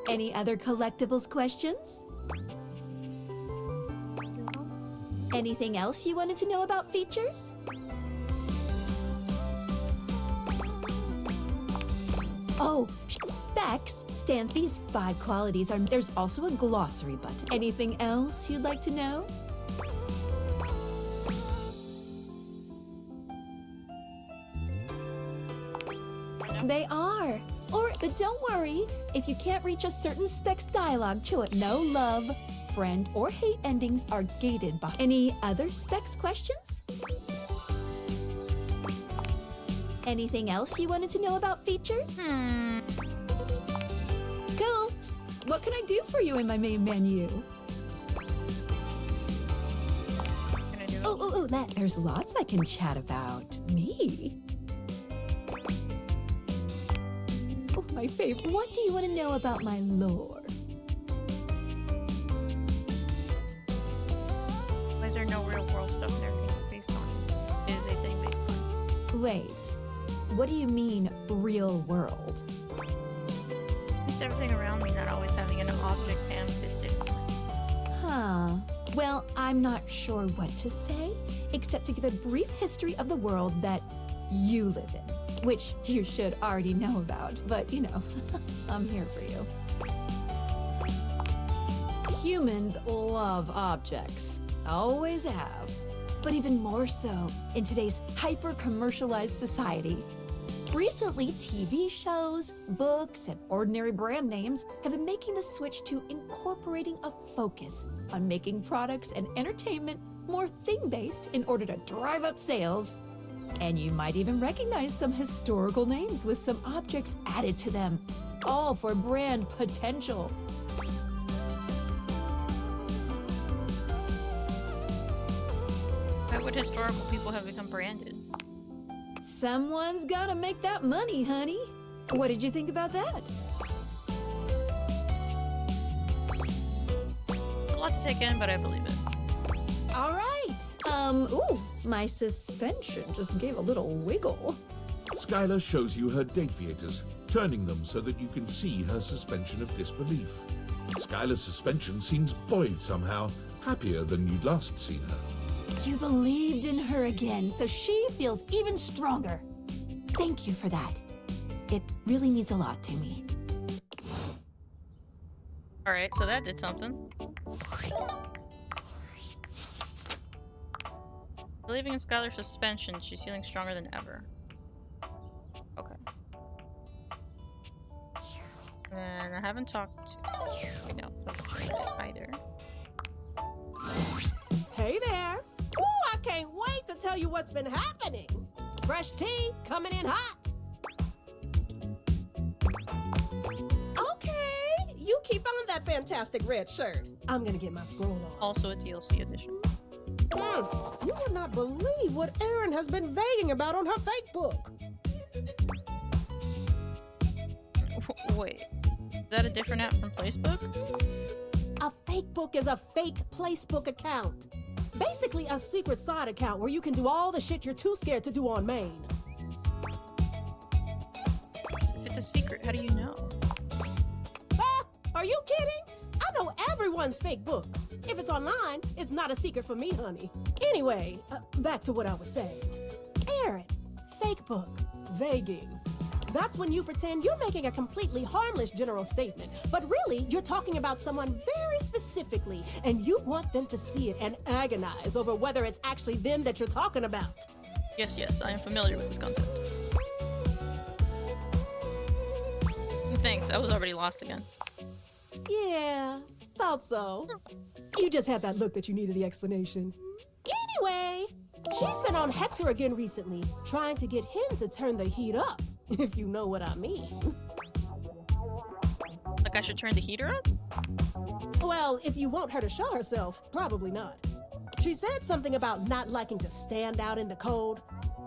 Any other collectibles questions? Anything else you wanted to know about features? Oh, specs stand these 5 qualities. There's also a glossary button. Anything else you'd like to know? They are. But don't worry, if you can't reach a certain specs dialogue choice, no love, friend, or hate endings are gated by. Any other specs questions? Anything else you wanted to know about features? Cool. What can I do for you in my main menu? Can I do There's lots I can chat about. Me? Oh, my favorite. What do you want to know about my lore? Why is there no real world stuff and everything based on it? Is a thing based on? Wait, what do you mean, real world? Just everything around me not always having an object ham-fisted. Huh. Well, I'm not sure what to say, except to give a brief history of the world that you live in, which you should already know about, but you know, I'm here for you. Humans love objects. Always have. But even more so in today's hyper-commercialized society. Recently, TV shows, books, and ordinary brand names have been making the switch to incorporating a focus on making products and entertainment more thing-based in order to drive up sales. And you might even recognize some historical names with some objects added to them, all for brand potential. Why would historical people have become branded? Someone's gotta make that money, honey. What did you think about that? A lot to take in, but I believe it. All right. Ooh, my suspension just gave a little wiggle. Skylar shows you her deviators, turning them so that you can see her suspension of disbelief. Skylar's suspension seems buoyed somehow, happier than you'd last seen her. You believed in her again, so she feels even stronger. Thank you for that. It really means a lot to me. Alright, so that did something. Believing in Skylar's suspension, she's feeling stronger than ever. Okay. And I haven't talked to... No, either. Hey there! Ooh, I can't wait to tell you what's been happening! Fresh tea coming in hot! Okay, you keep on that fantastic red shirt. I'm gonna get my scroll on. Also a DLC edition. You would not believe what Erin has been vaguing about on her fake book. Wait, is that a different app from Placebook? A fake book is a fake Placebook account. Basically a secret side account where you can do all the shit you're too scared to do on main. If it's a secret, how do you know? Ah, are you kidding? I know everyone's fake books. If it's online, it's not a secret for me, honey. Anyway, back to what I was saying. Erin, fake book, vaguing. That's when you pretend you're making a completely harmless general statement, but really you're talking about someone very specifically, and you want them to see it and agonize over whether it's actually them that you're talking about. Yes, I am familiar with this concept. Thanks, I was already lost again. Yeah, thought so. You just had that look that you needed the explanation. Anyway, she's been on Hector again recently, trying to get him to turn the heat up, if you know what I mean. Like I should turn the heater up? Well, if you want her to show herself, probably not. She said something about not liking to stand out in the cold,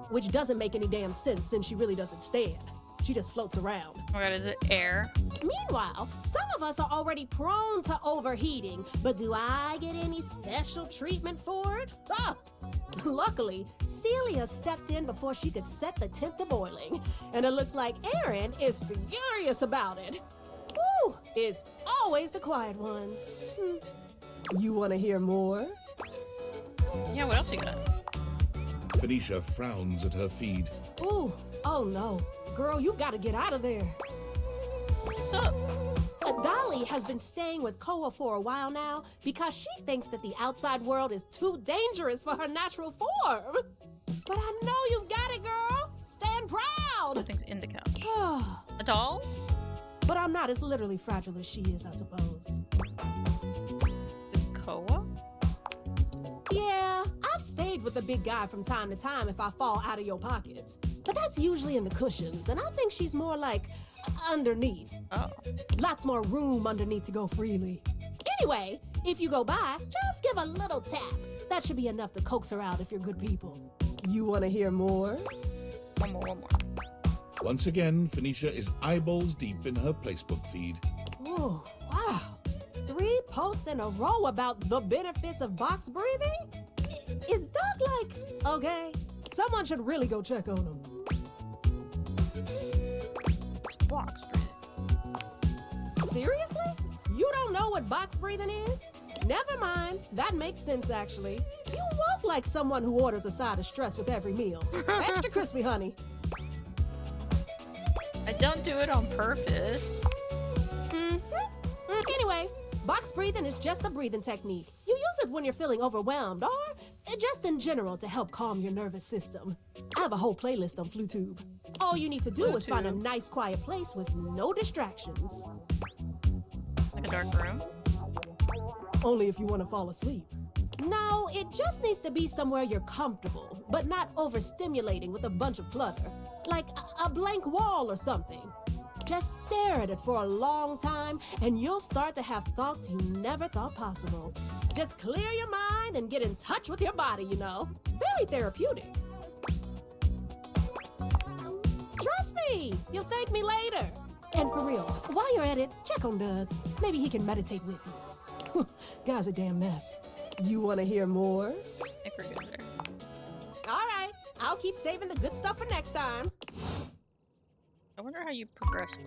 which doesn't make any damn sense since she really doesn't stand. She just floats around. Oh my god, is it air? Meanwhile, some of us are already prone to overheating, but do I get any special treatment for it? Ah! Luckily, Celia stepped in before she could set the temp to boiling, and it looks like Aaron is furious about it. Woo! It's always the quiet ones. You want to hear more? Yeah, what else you got? Phoenicia frowns at her feed. Ooh, oh no. Girl, you've got to get out of there. What's up? Dolly has been staying with Koa for a while now because she thinks that the outside world is too dangerous for her natural form. But I know you've got it, girl. Stand proud. Something's in the couch. A doll? But I'm not as literally fragile as she is, I suppose. Is Koa? Yeah, I've stayed with the big guy from time to time if I fall out of your pockets. But that's usually in the cushions, and I think she's more like underneath. Oh. Lots more room underneath to go freely. Anyway, if you go by, just give a little tap. That should be enough to coax her out if you're good people. You want to hear more? One more. Once again, Phoenicia is eyeballs deep in her placebook feed. Oh, wow. 3 posts in a row about the benefits of box breathing? Is Doug like, okay? Someone should really go check on him. It's box breathing. Seriously? You don't know what box breathing is? Never mind. That makes sense, actually. You walk like someone who orders a side of stress with every meal. Extra crispy, honey. I don't do it on purpose. Anyway, box breathing is just a breathing technique. You use it when you're feeling overwhelmed or just in general to help calm your nervous system. I have a whole playlist on FluTube. All you need to do is find a nice quiet place with no distractions. Like a dark room? Only if you want to fall asleep. No, it just needs to be somewhere you're comfortable, but not overstimulating with a bunch of clutter. Like a blank wall or something. Just stare at it for a long time, and you'll start to have thoughts you never thought possible. Just clear your mind and get in touch with your body, you know. Very therapeutic. Trust me, you'll thank me later. And for real, while you're at it, check on Doug. Maybe he can meditate with you. Guy's a damn mess. You want to hear more? I think we're good there. All right, I'll keep saving the good stuff for next time. I wonder how you progress.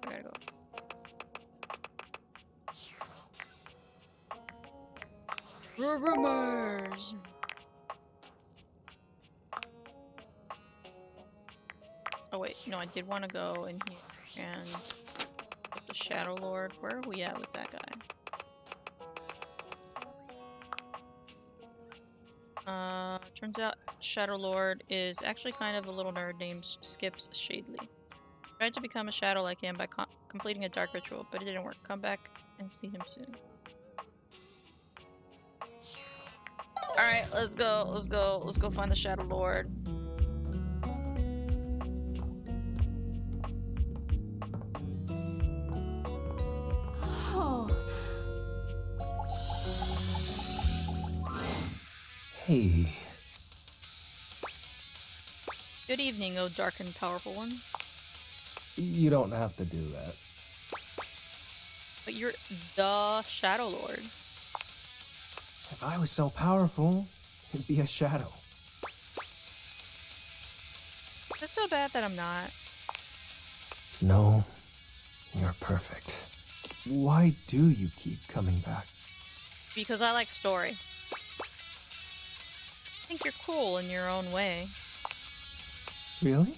I gotta go. Rumors. Oh wait, no, I did want to go in here and with the Shadow Lord. Where are we at with that guy? Turns out Shadow Lord is actually kind of a little nerd named Skips Shadley. Tried to become a shadow like him by completing a dark ritual, but it didn't work. Come back and see him soon. Alright, let's go find the Shadow Lord. Hey. Good evening, O dark and powerful one. You don't have to do that. But you're the Shadow Lord. If I was so powerful, it'd be a shadow. It's so bad that I'm not. No, you're perfect. Why do you keep coming back? Because I like story. I think you're cool in your own way. Really?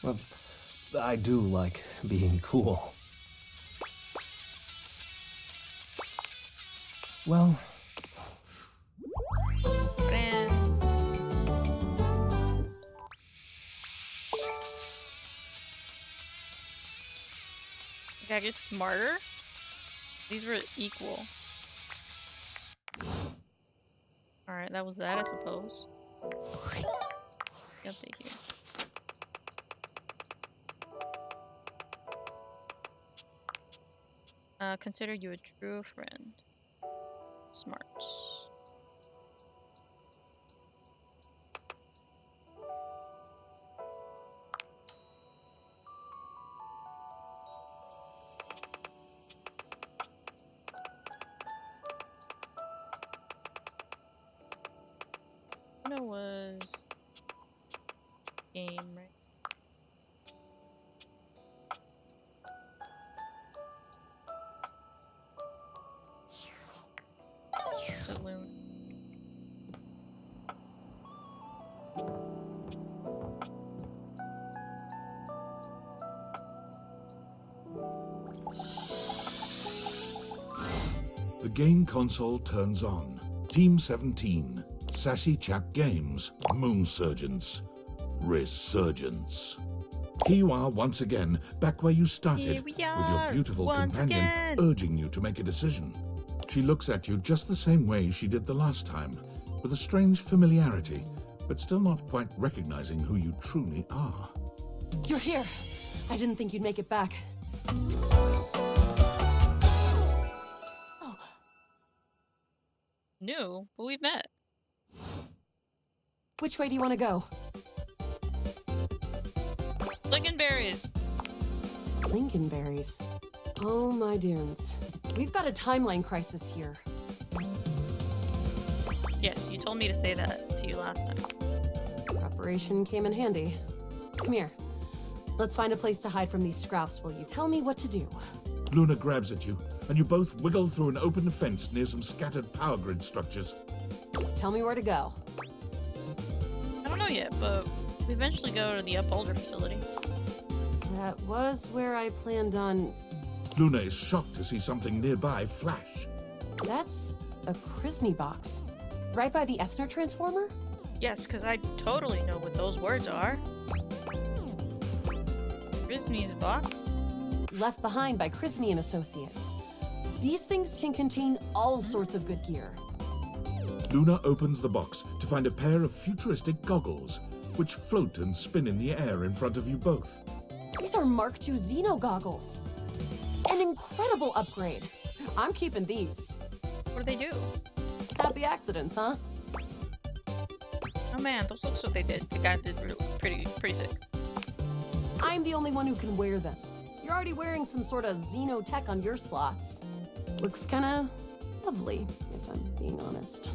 Well, I do like being cool. Well... Friends. You gotta get smarter? These were equal. Alright, that was that, I suppose. Update here. Consider you a true friend. Smart. Luna was game, right? Saloon. The game console turns on. Team 17. Sassy Chap Games. Moonsurgence. Resurgence. Here you are once again, back where you started, with your beautiful companion urging you to make a decision. She looks at you just the same way she did the last time, with a strange familiarity, but still not quite recognizing who you truly are. You're here. I didn't think you'd make it back. New, but we've met. Which way do you want to go? Lincolnberries. Lincolnberries. Oh my dunes. We've got a timeline crisis here. Yes, you told me to say that to you last time. Preparation came in handy. Come here. Let's find a place to hide from these scraps while you tell me what to do. Luna grabs at you, and you both wiggle through an open fence near some scattered power grid structures. Just tell me where to go. I don't know yet, but we eventually go to the Upholder facility. That was where I planned on... Luna is shocked to see something nearby flash. That's a Krisny box. Right by the Esner transformer? Yes, because I totally know what those words are. Krisny's box? Left behind by Krisny and Associates. These things can contain all sorts of good gear. Luna opens the box to find a pair of futuristic goggles, which float and spin in the air in front of you both. These are Mark II Xeno goggles. An incredible upgrade. I'm keeping these. What do they do? Happy accidents, huh? Oh man, those looks what they did. The guy did pretty sick. I'm the only one who can wear them. You're already wearing some sort of Xeno tech on your slots. Looks kinda lovely, if I'm being honest.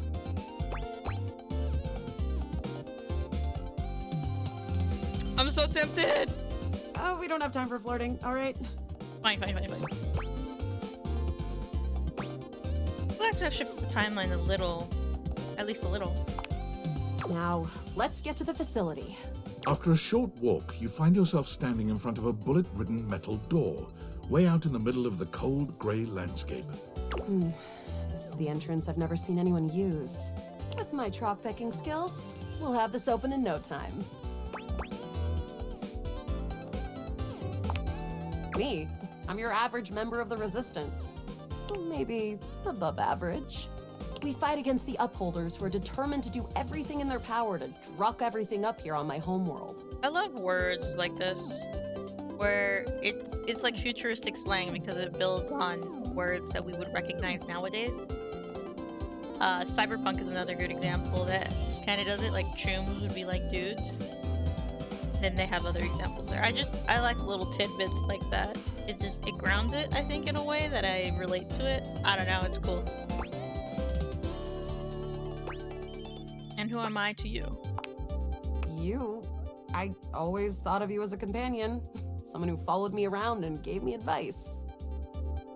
I'm so tempted! Oh, we don't have time for flirting, alright? Fine. We'll have to have shifted the timeline a little. At least a little. Now, let's get to the facility. After a short walk, you find yourself standing in front of a bullet-ridden metal door, way out in the middle of the cold, grey landscape. This is the entrance I've never seen anyone use. With my chalk picking skills, we'll have this open in no time. Me? I'm your average member of the Resistance. Maybe above average. We fight against the Upholders who are determined to do everything in their power to druck everything up here on my homeworld. I love words like this, where it's like futuristic slang because it builds on words that we would recognize nowadays. Cyberpunk is another good example that kind of does it, like chooms would be like dudes. Then they have other examples there. I like little tidbits like that. It grounds it, I think, in a way that I relate to it. I don't know, it's cool. And who am I to you? You? I always thought of you as a companion. Someone who followed me around and gave me advice.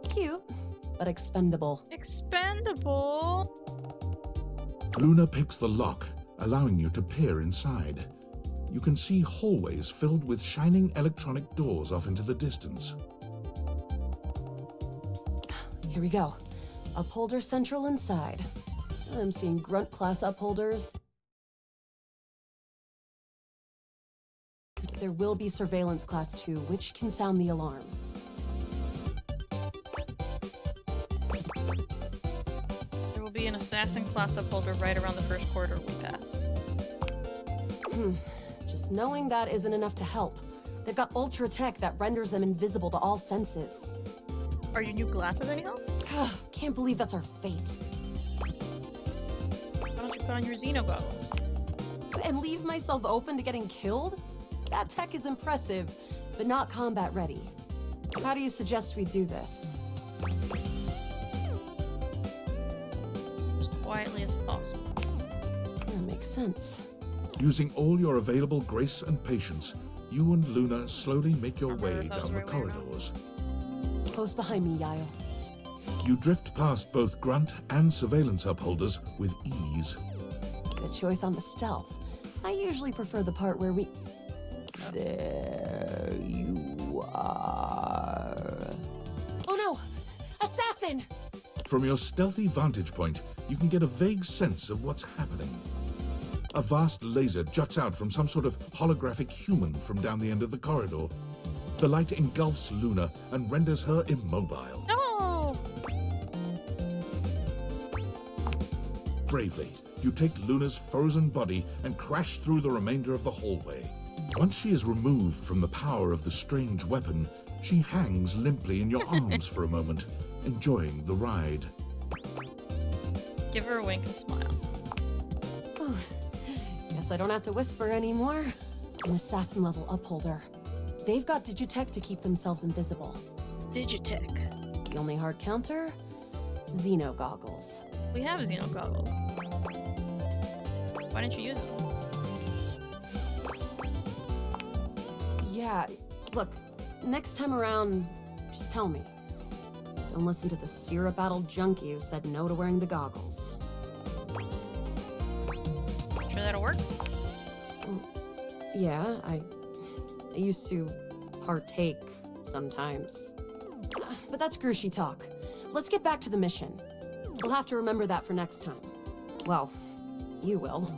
Cute, but expendable. Expendable? Luna picks the lock, allowing you to peer inside. You can see hallways filled with shining electronic doors off into the distance. Here we go. Upholder Central inside. I'm seeing grunt class upholders. There will be surveillance class 2, which can sound the alarm. an assassin class upholder right around the first corridor we pass. Just knowing that isn't enough to help. They've got ultra tech that renders them invisible to all senses. Are your new glasses any help? Can't believe that's our fate. Why don't you put on your Xeno goggles? And leave myself open to getting killed? That tech is impressive, but not combat ready. How do you suggest we do this? As quietly as possible. That makes sense. Using all your available grace and patience, you and Luna slowly make your way that was down the right way around. corridors. Close behind me, Yael. You drift past both grunt and surveillance upholders with ease. Good choice on the stealth. I usually prefer the part where we... There you are. Oh no! Assassin! From your stealthy vantage point, you can get a vague sense of what's happening. A vast laser juts out from some sort of holographic human from down the end of the corridor. The light engulfs Luna and renders her immobile. No! Bravely, you take Luna's frozen body and crash through the remainder of the hallway. Once she is removed from the power of the strange weapon, she hangs limply in your arms for a moment, enjoying the ride. Give her a wink and smile. Oh, guess I don't have to whisper anymore. An assassin-level upholder. They've got digitech to keep themselves invisible. Digitech. The only hard counter? Xeno goggles. We have Xeno goggles. Why didn't you use them? Yeah, look, next time around, just tell me. Don't listen to the syrup-addled junkie who said no to wearing the goggles. Sure that'll work? Yeah, I used to partake sometimes. But that's Grushi talk. Let's get back to the mission. We'll have to remember that for next time. Well, you will.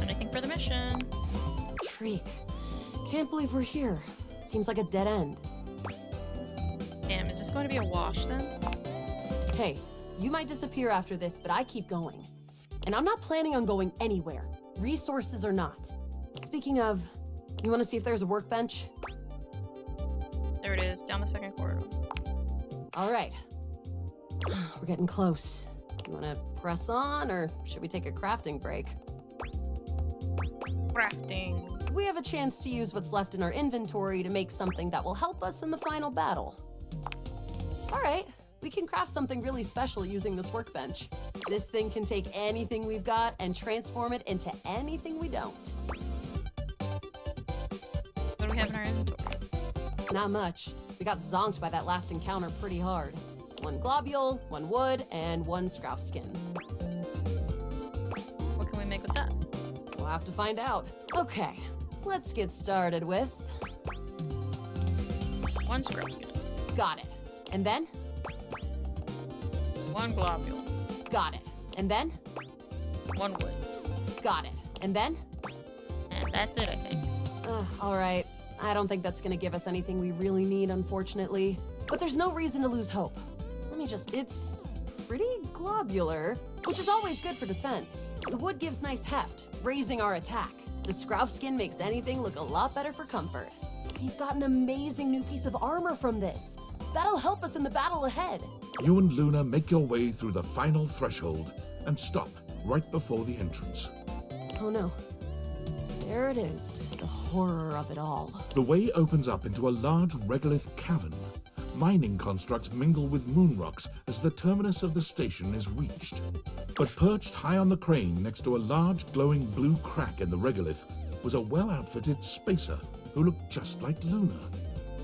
Anything for the mission? Shriek. Can't believe we're here. Seems like a dead end. Damn, is this going to be a wash then? Hey, you might disappear after this, but I keep going. And I'm not planning on going anywhere, resources or not. Speaking of, you want to see if there's a workbench? There it is, down the second corridor. All right. We're getting close. You want to press on, or should we take a crafting break? Crafting. We have a chance to use what's left in our inventory to make something that will help us in the final battle. All right, we can craft something really special using this workbench. This thing can take anything we've got and transform it into anything we don't. What do we have in our inventory? Not much. We got zonked by that last encounter pretty hard. 1 globule, 1 wood, and 1 scrap skin. What can we make with that? We'll have to find out. Okay, let's get started with... 1 scrub skin. Got it. And then? 1 globule. Got it. And then? 1 wood. Got it. And then? And that's it, I think. All right. I don't think that's gonna give us anything we really need, unfortunately. But there's no reason to lose hope. Let me just... It's pretty globular, which is always good for defense. The wood gives nice heft, raising our attack. The scrouf skin makes anything look a lot better for comfort. We've got an amazing new piece of armor from this. That'll help us in the battle ahead. You and Luna make your way through the final threshold and stop right before the entrance. Oh no. There it is, the horror of it all. The way opens up into a large regolith cavern. Mining constructs mingle with moon rocks as the terminus of the station is reached. But perched high on the crane next to a large glowing blue crack in the regolith was a well-outfitted spacer who looked just like Luna.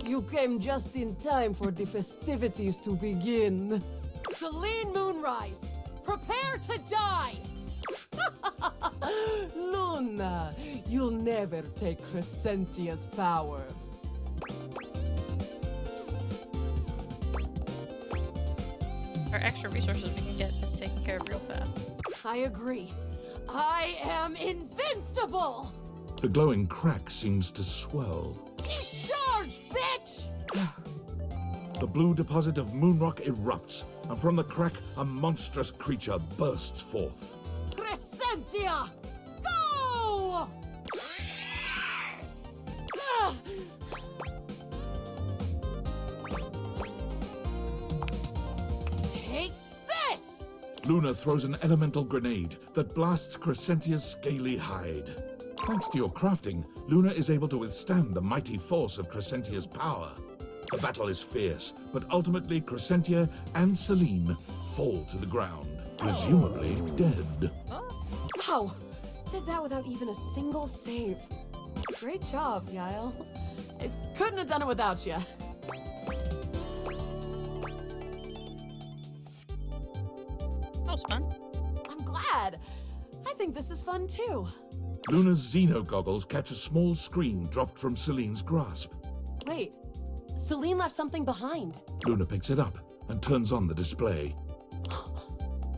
You came just in time for the festivities to begin. Celine Moonrise, prepare to die! Luna, you'll never take Crescentia's power. Our extra resources we can get is taken care of real fast. I agree. I am invincible! The glowing crack seems to swell. Charge, bitch! The blue deposit of moonrock erupts, and from the crack, a monstrous creature bursts forth. Crescentia! Go! Ah! Take this! Luna throws an elemental grenade that blasts Crescentia's scaly hide. Thanks to your crafting, Luna is able to withstand the mighty force of Crescentia's power. The battle is fierce, but ultimately Crescentia and Celine fall to the ground, presumably dead. Wow! Did that without even a single save. Great job, Yael. I couldn't have done it without you. That was fun. I'm glad. I think this is fun too. Luna's Xeno goggles catch a small screen dropped from Celine's grasp. Wait, Celine left something behind. Luna picks it up and turns on the display.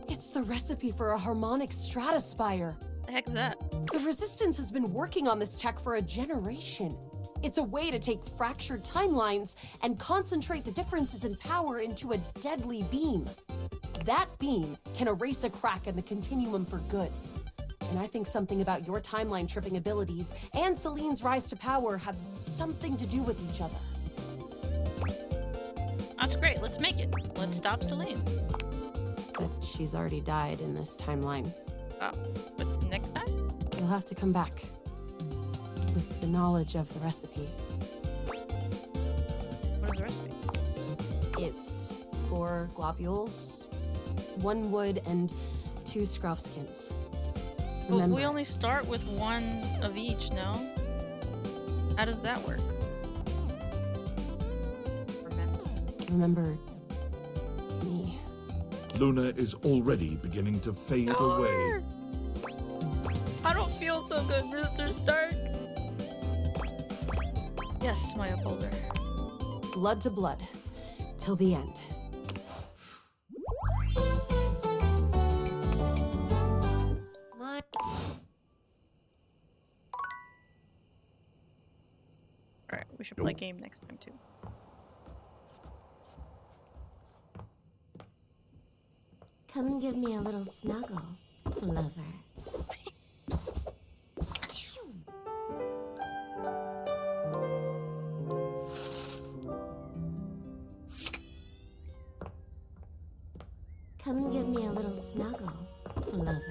It's the recipe for a harmonic stratospire. The heck is that? The Resistance has been working on this tech for a generation. It's a way to take fractured timelines and concentrate the differences in power into a deadly beam. That beam can erase a crack in the continuum for good. And I think something about your timeline tripping abilities and Celine's rise to power have something to do with each other. That's great. Let's make it. Let's stop Celine. But she's already died in this timeline. Oh, but next time? You'll have to come back with the knowledge of the recipe. What is the recipe? It's 4 globules, 1 wood, and 2 skrull-skins. Well, we only start with 1 of each, no? How does that work? Remember me. Luna is already beginning to fade away. I don't feel so good, Mr. Stark. Yes, my upholder. Blood to blood, till the end. Alright, we should play a game next time too. Come and give me a little snuggle, lover. Come and give me a little snuggle, lover.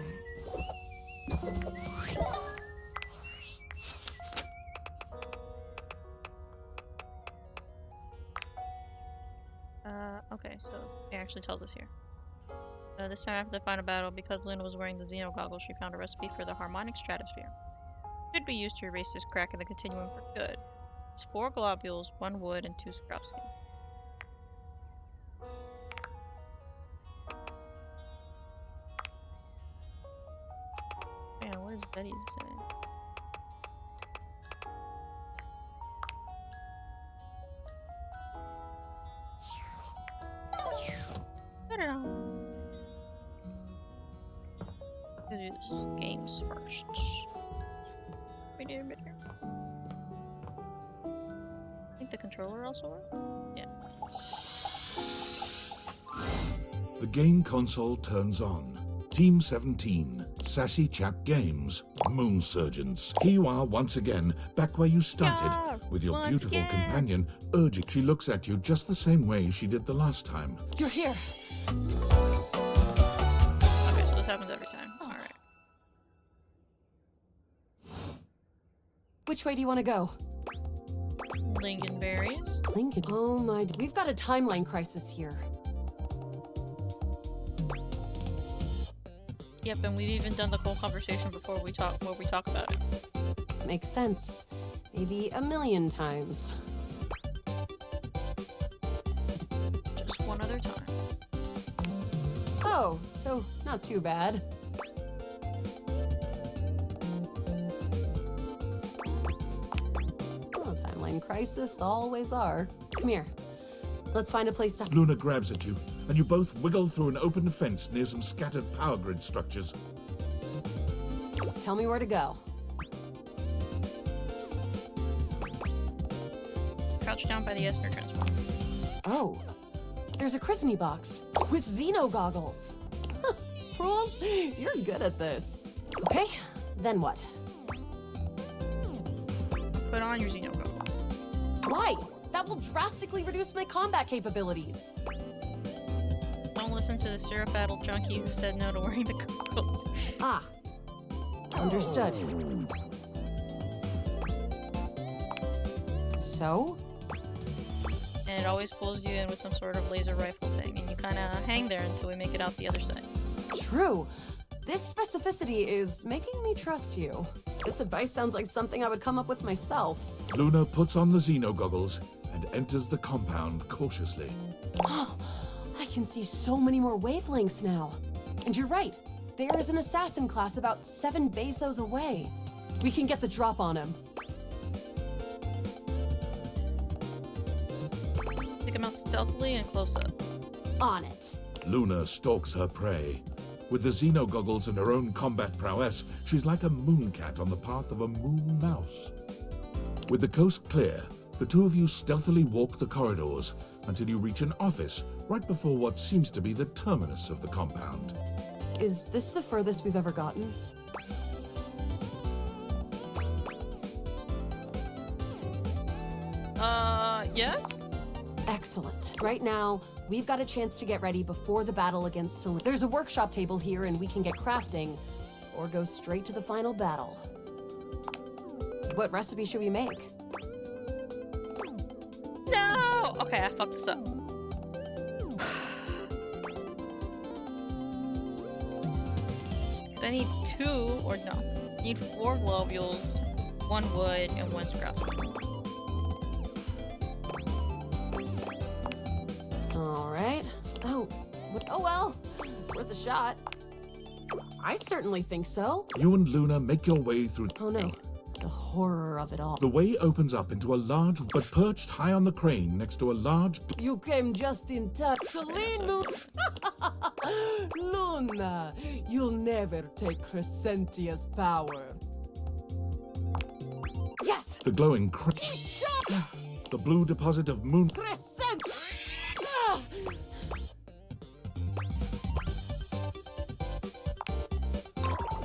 Okay, so it actually tells us here. This time after the final battle, because Luna was wearing the Xeno goggles, she found a recipe for the harmonic stratosphere. It should be used to erase this crack in the continuum for good. It's 4 globules, 1 wood, and 2 skrull-skins. Yeah, what does Betty say? I don't know. I'm gonna do this games first. We do a bit here. I think the controller also works. Yeah. The game console turns on. Team 17, Sassy Chap Games, Moon Surgeons. Here you are once again, back where you started, with your beautiful companion urging. She looks at you just the same way she did the last time. You're here. Okay, so this happens every time. Alright. Which way do you want to go? Lingonberries. Lincoln. Oh my, we've got a timeline crisis here. Yep, and we've even done the whole conversation before we talk about it. Makes sense. Maybe a million times. Just one other time. Oh, so not too bad. Oh, timeline crisis always are. Come here. Let's find a place to... Luna grabs at you, and you both wiggle through an open fence near some scattered power grid structures. Just tell me where to go. Crouch down by the Esner transformer. Oh, there's a Christmas box with Xeno goggles. Rules, you're good at this. Okay, then what? Put on your Xeno goggles. Why? That will drastically reduce my combat capabilities. Don't listen to the syrup-addled junkie who said no to wearing the goggles. Ah, understood. So? And it always pulls you in with some sort of laser rifle thing, and you kind of hang there until we make it out the other side. True. This specificity is making me trust you. This advice sounds like something I would come up with myself. Luna puts on the Xeno goggles and enters the compound cautiously. I can see so many more wavelengths now. And you're right. There is an assassin class about 7 besos away. We can get the drop on him. Take him out stealthily and close up. On it. Luna stalks her prey. With the Xeno goggles and her own combat prowess, she's like a mooncat on the path of a moon mouse. With the coast clear, the two of you stealthily walk the corridors until you reach an office right before what seems to be the terminus of the compound. Is this the furthest we've ever gotten? Yes? Excellent. Right now, we've got a chance to get ready before the battle against Celine. There's a workshop table here and we can get crafting, or go straight to the final battle. What recipe should we make? No! Okay, I fucked this up. So I need 2, or no. I need 4 globules, 1 wood, and 1 scrap stone. Alright. Oh well. Worth a shot. I certainly think so. You and Luna make your way through. Oh no. The horror of it all. The way opens up into a large, but perched high on the crane next to a large. You came just in time. Celine Moon. Luna, you'll never take Crescentia's power. Yes! The glowing Shut! The blue deposit of moon. Crescentia!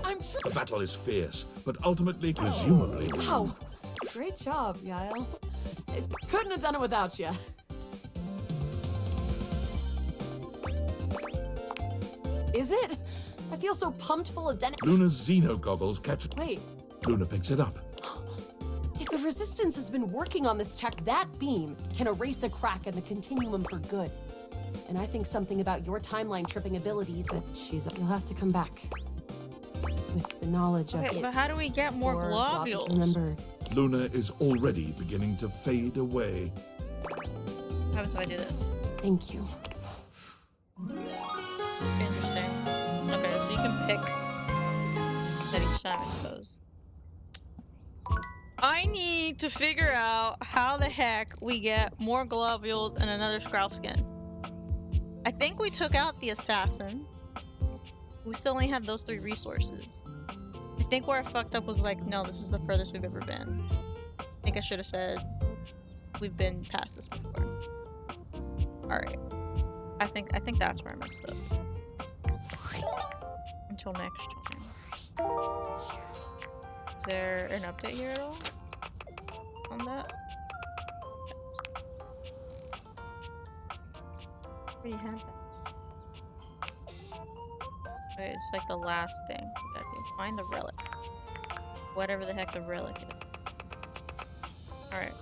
I'm sure. The battle is fierce, but ultimately, presumably. Wow! Great job, Yael. Couldn't have done it without you. Is it? I feel so pumped full of Luna's Xeno goggles catch it. Wait. Luna picks it up. If the Resistance has been working on this tech, that beam can erase a crack in the continuum for good. And I think something about your timeline tripping abilities that you'll have to come back. With the knowledge of Okay, but how do we get more or globules? Remember. Luna is already beginning to fade away. What happens if I do this? Thank you. Interesting. Okay, so you can pick that each time, I suppose. I need to figure out how the heck we get more globules and another scrap skin. I think we took out the assassin. We still only had those 3 resources. I think where I fucked up was like, no, this is the furthest we've ever been. I think I should have said we've been past this before. Alright. I think that's where I messed up. Until next time. Is there an update here at all? On that? Where do you have that? Okay, it's like the last thing we gotta do. Find the relic. Whatever the heck the relic is. Alright.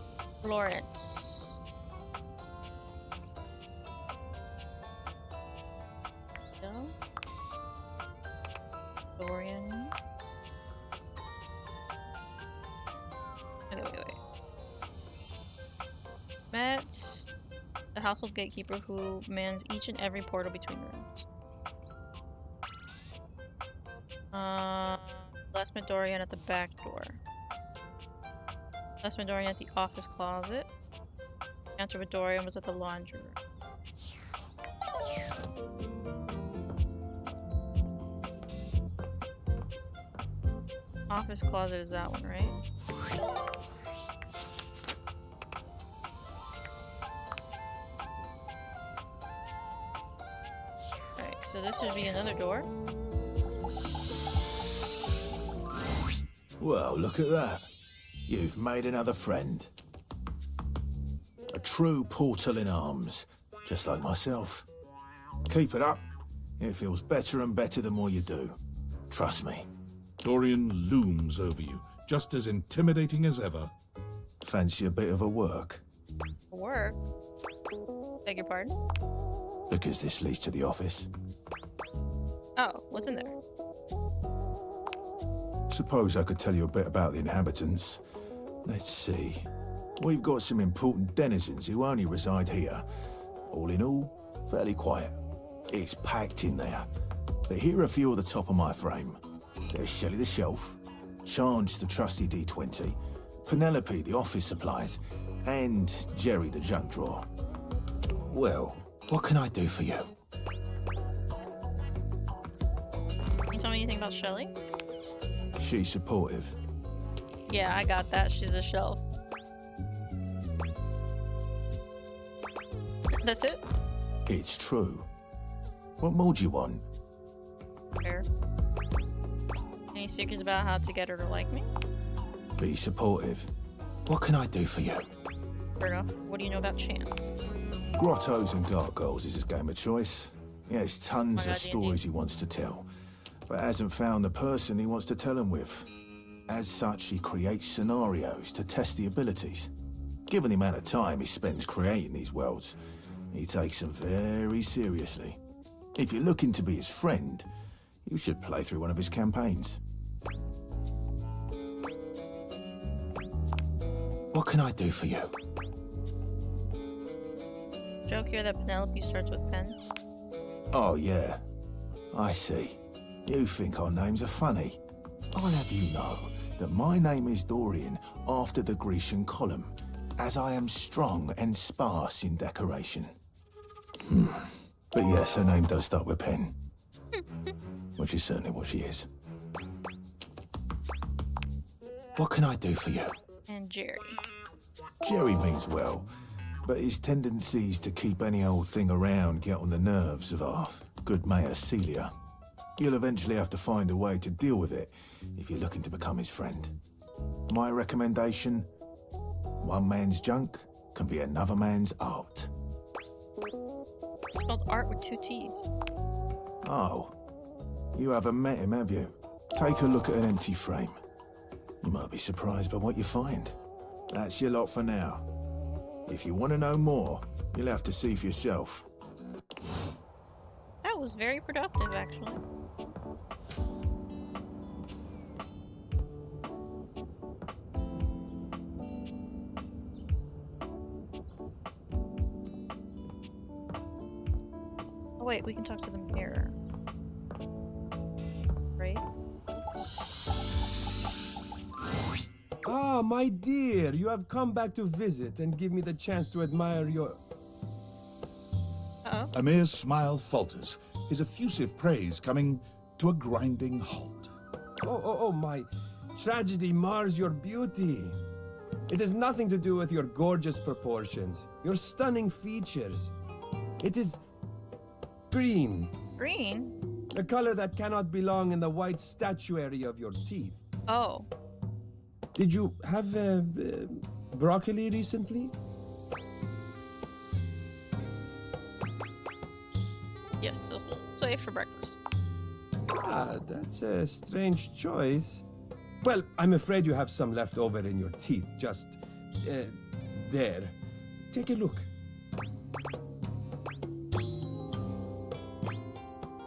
Florence. No? Dorian. Okay, wait. Met the household gatekeeper who mans each and every portal between rooms. Last met Dorian at the back door. Last met Dorian at the office closet. Answer with Dorian was at the laundry room. Office closet is that one, right? so this would be another door. Well, look at that. You've made another friend. A true portal in arms, just like myself. Keep it up. It feels better and better the more you do. Trust me. Dorian looms over you, just as intimidating as ever. Fancy a bit of a work? Work? Beg your pardon? Because this leads to the office. Oh, what's in there? Suppose I could tell you a bit about the inhabitants. Let's see. We've got some important denizens who only reside here. All in all, fairly quiet. It's packed in there. But here are a few at the top of my frame. There's Shelley the Shelf, Charge the trusty D20, Penelope the office supplies, and Jerry the junk drawer. Well, what can I do for you? Can you tell me anything about Shelley? She's supportive. Yeah, I got that. She's a shelf. That's it? It's true. What more do you want? Fair. Any secrets about how to get her to like me? Be supportive. What can I do for you? Fair enough. What do you know about Chance? Grottos and gargoyles is his game of choice. He has tons God, of stories he wants to tell, but hasn't found the person he wants to tell them with. As such, he creates scenarios to test the abilities. Given the amount of time he spends creating these worlds, he takes them very seriously. If you're looking to be his friend, you should play through one of his campaigns. What can I do for you? Joke here that Penelope starts with pen. Oh, yeah. I see. You think our names are funny. I'll have you know that my name is Dorian after the Grecian column, as I am strong and sparse in decoration. But yes, her name does start with pen. Which is certainly what she is. What can I do for you? And Jerry. Jerry means well, but his tendencies to keep any old thing around get on the nerves of our good Mayor Celia. You'll eventually have to find a way to deal with it if you're looking to become his friend. My recommendation? One man's junk can be another man's art. It's spelled art with 2 T's. Oh, you haven't met him, have you? Take a look at an empty frame. You might be surprised by what you find. That's your lot for now. If you want to know more, you'll have to see for yourself. That was very productive, actually. Oh wait, we can talk to the mirror. Right? Ah, my dear, you have come back to visit and give me the chance to admire your... Uh-oh. Amir's smile falters, his effusive praise coming to a grinding halt. Oh, my tragedy mars your beauty. It has nothing to do with your gorgeous proportions, your stunning features. It is green. Green? The color that cannot belong in the white statuary of your teeth. Oh. Did you have broccoli recently? Yes, safe for breakfast. Ah, that's a strange choice. Well, I'm afraid you have some left over in your teeth. Just there. Take a look.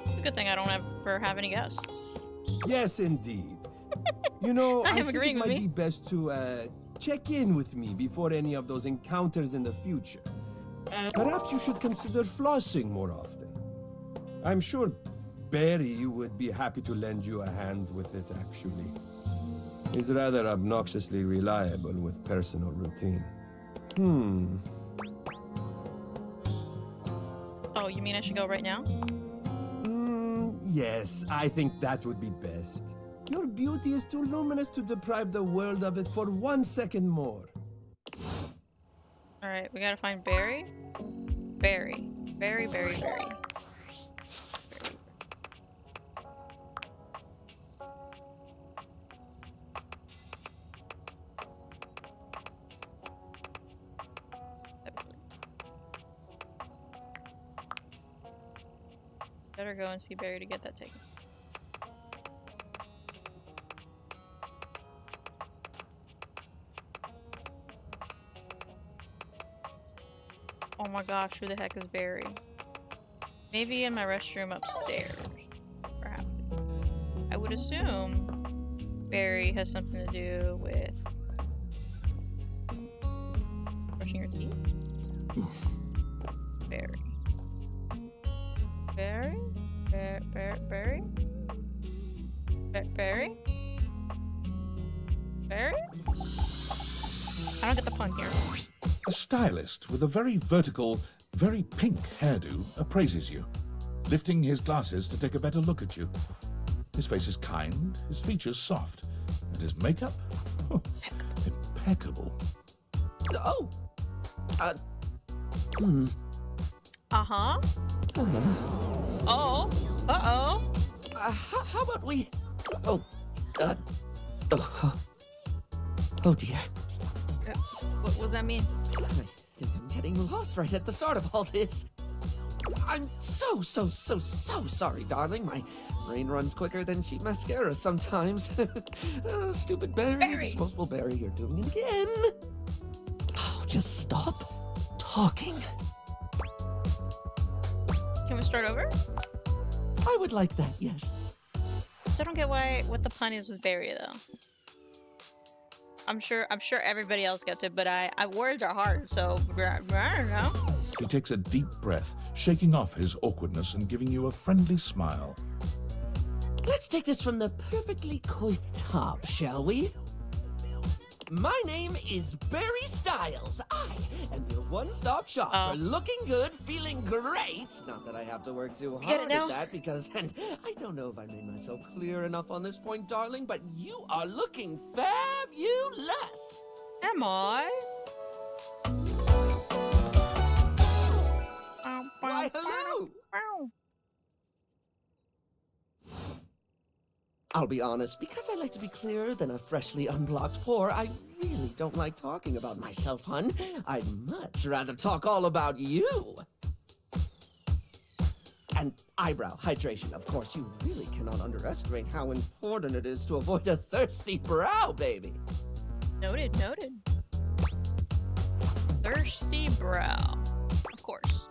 It's a good thing I don't ever have any guests. Yes, indeed. You know, I I am think agreeing it with might me. be best to check in with me before any of those encounters in the future. And perhaps you should consider flossing more often. I'm sure Barry would be happy to lend you a hand with it, actually. He's rather obnoxiously reliable with personal routine. Oh, you mean I should go right now? Yes, I think that would be best. Your beauty is too luminous to deprive the world of it for 1 second more. Alright, we gotta find Barry. Barry. Barry. Better go and see Barry to get that taken. Oh my gosh, who the heck is Barry? Maybe in my restroom upstairs. Perhaps. I would assume Barry has something to do with brushing your teeth. Barry. Barry? Barry? Barry? Barry? I don't get the pun here. A stylist with a very vertical, very pink hairdo appraises you, lifting his glasses to take a better look at you. His face is kind, his features soft, and his makeup? Oh, impeccable. Oh! Uh-huh. Oh. Uh-oh. How about we... Oh dear. What does that mean? I think I'm getting lost right at the start of all this. I'm so sorry, darling. My brain runs quicker than cheap mascara sometimes. Oh, stupid Barry, disposable Barry, you're doing it again. Oh, just stop talking. Can we start over? I would like that, yes. So I don't get what the pun is with Barry though. I'm sure everybody else gets it, but I words are hard, so I don't know. He takes a deep breath, shaking off his awkwardness and giving you a friendly smile. Let's take this from the perfectly coiffed top, shall we? My name is Barry Styles. I am your one-stop shop for looking good, feeling great. Not that I have to work too hard at that because, and I don't know if I made myself clear enough on this point, darling, but you are looking fabulous. Am I? Why, hello. I'll be honest, because I like to be clearer than a freshly unblocked pore, I really don't like talking about myself, hun. I'd much rather talk all about you. And eyebrow hydration, of course. You really cannot underestimate how important it is to avoid a thirsty brow, baby. Noted, noted. Thirsty brow. Of course.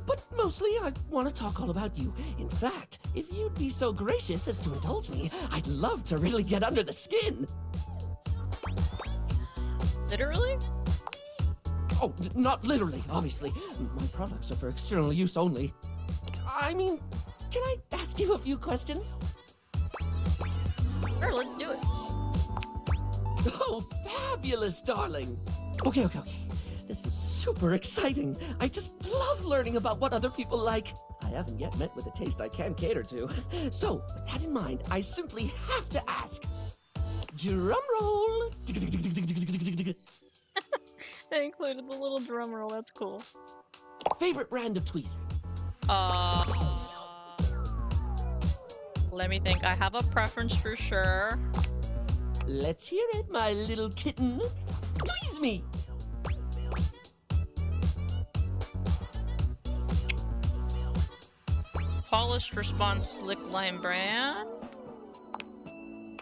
But mostly I want to talk all about you. In fact, if you'd be so gracious as to indulge me, I'd love to really get under the skin. Literally? Oh, not literally, obviously. My products are for external use only. I mean, can I ask you a few questions? Sure, let's do it. Oh, fabulous, darling. Okay. This is super exciting. I just love learning about what other people like. I haven't yet met with a taste I can cater to. So, with that in mind, I simply have to ask. Drum roll. They included the little drum roll. That's cool. Favorite brand of tweezer? Let me think. I have a preference for sure. Let's hear it, my little kitten. Tweeze me. Polished Response Slick Lime brand.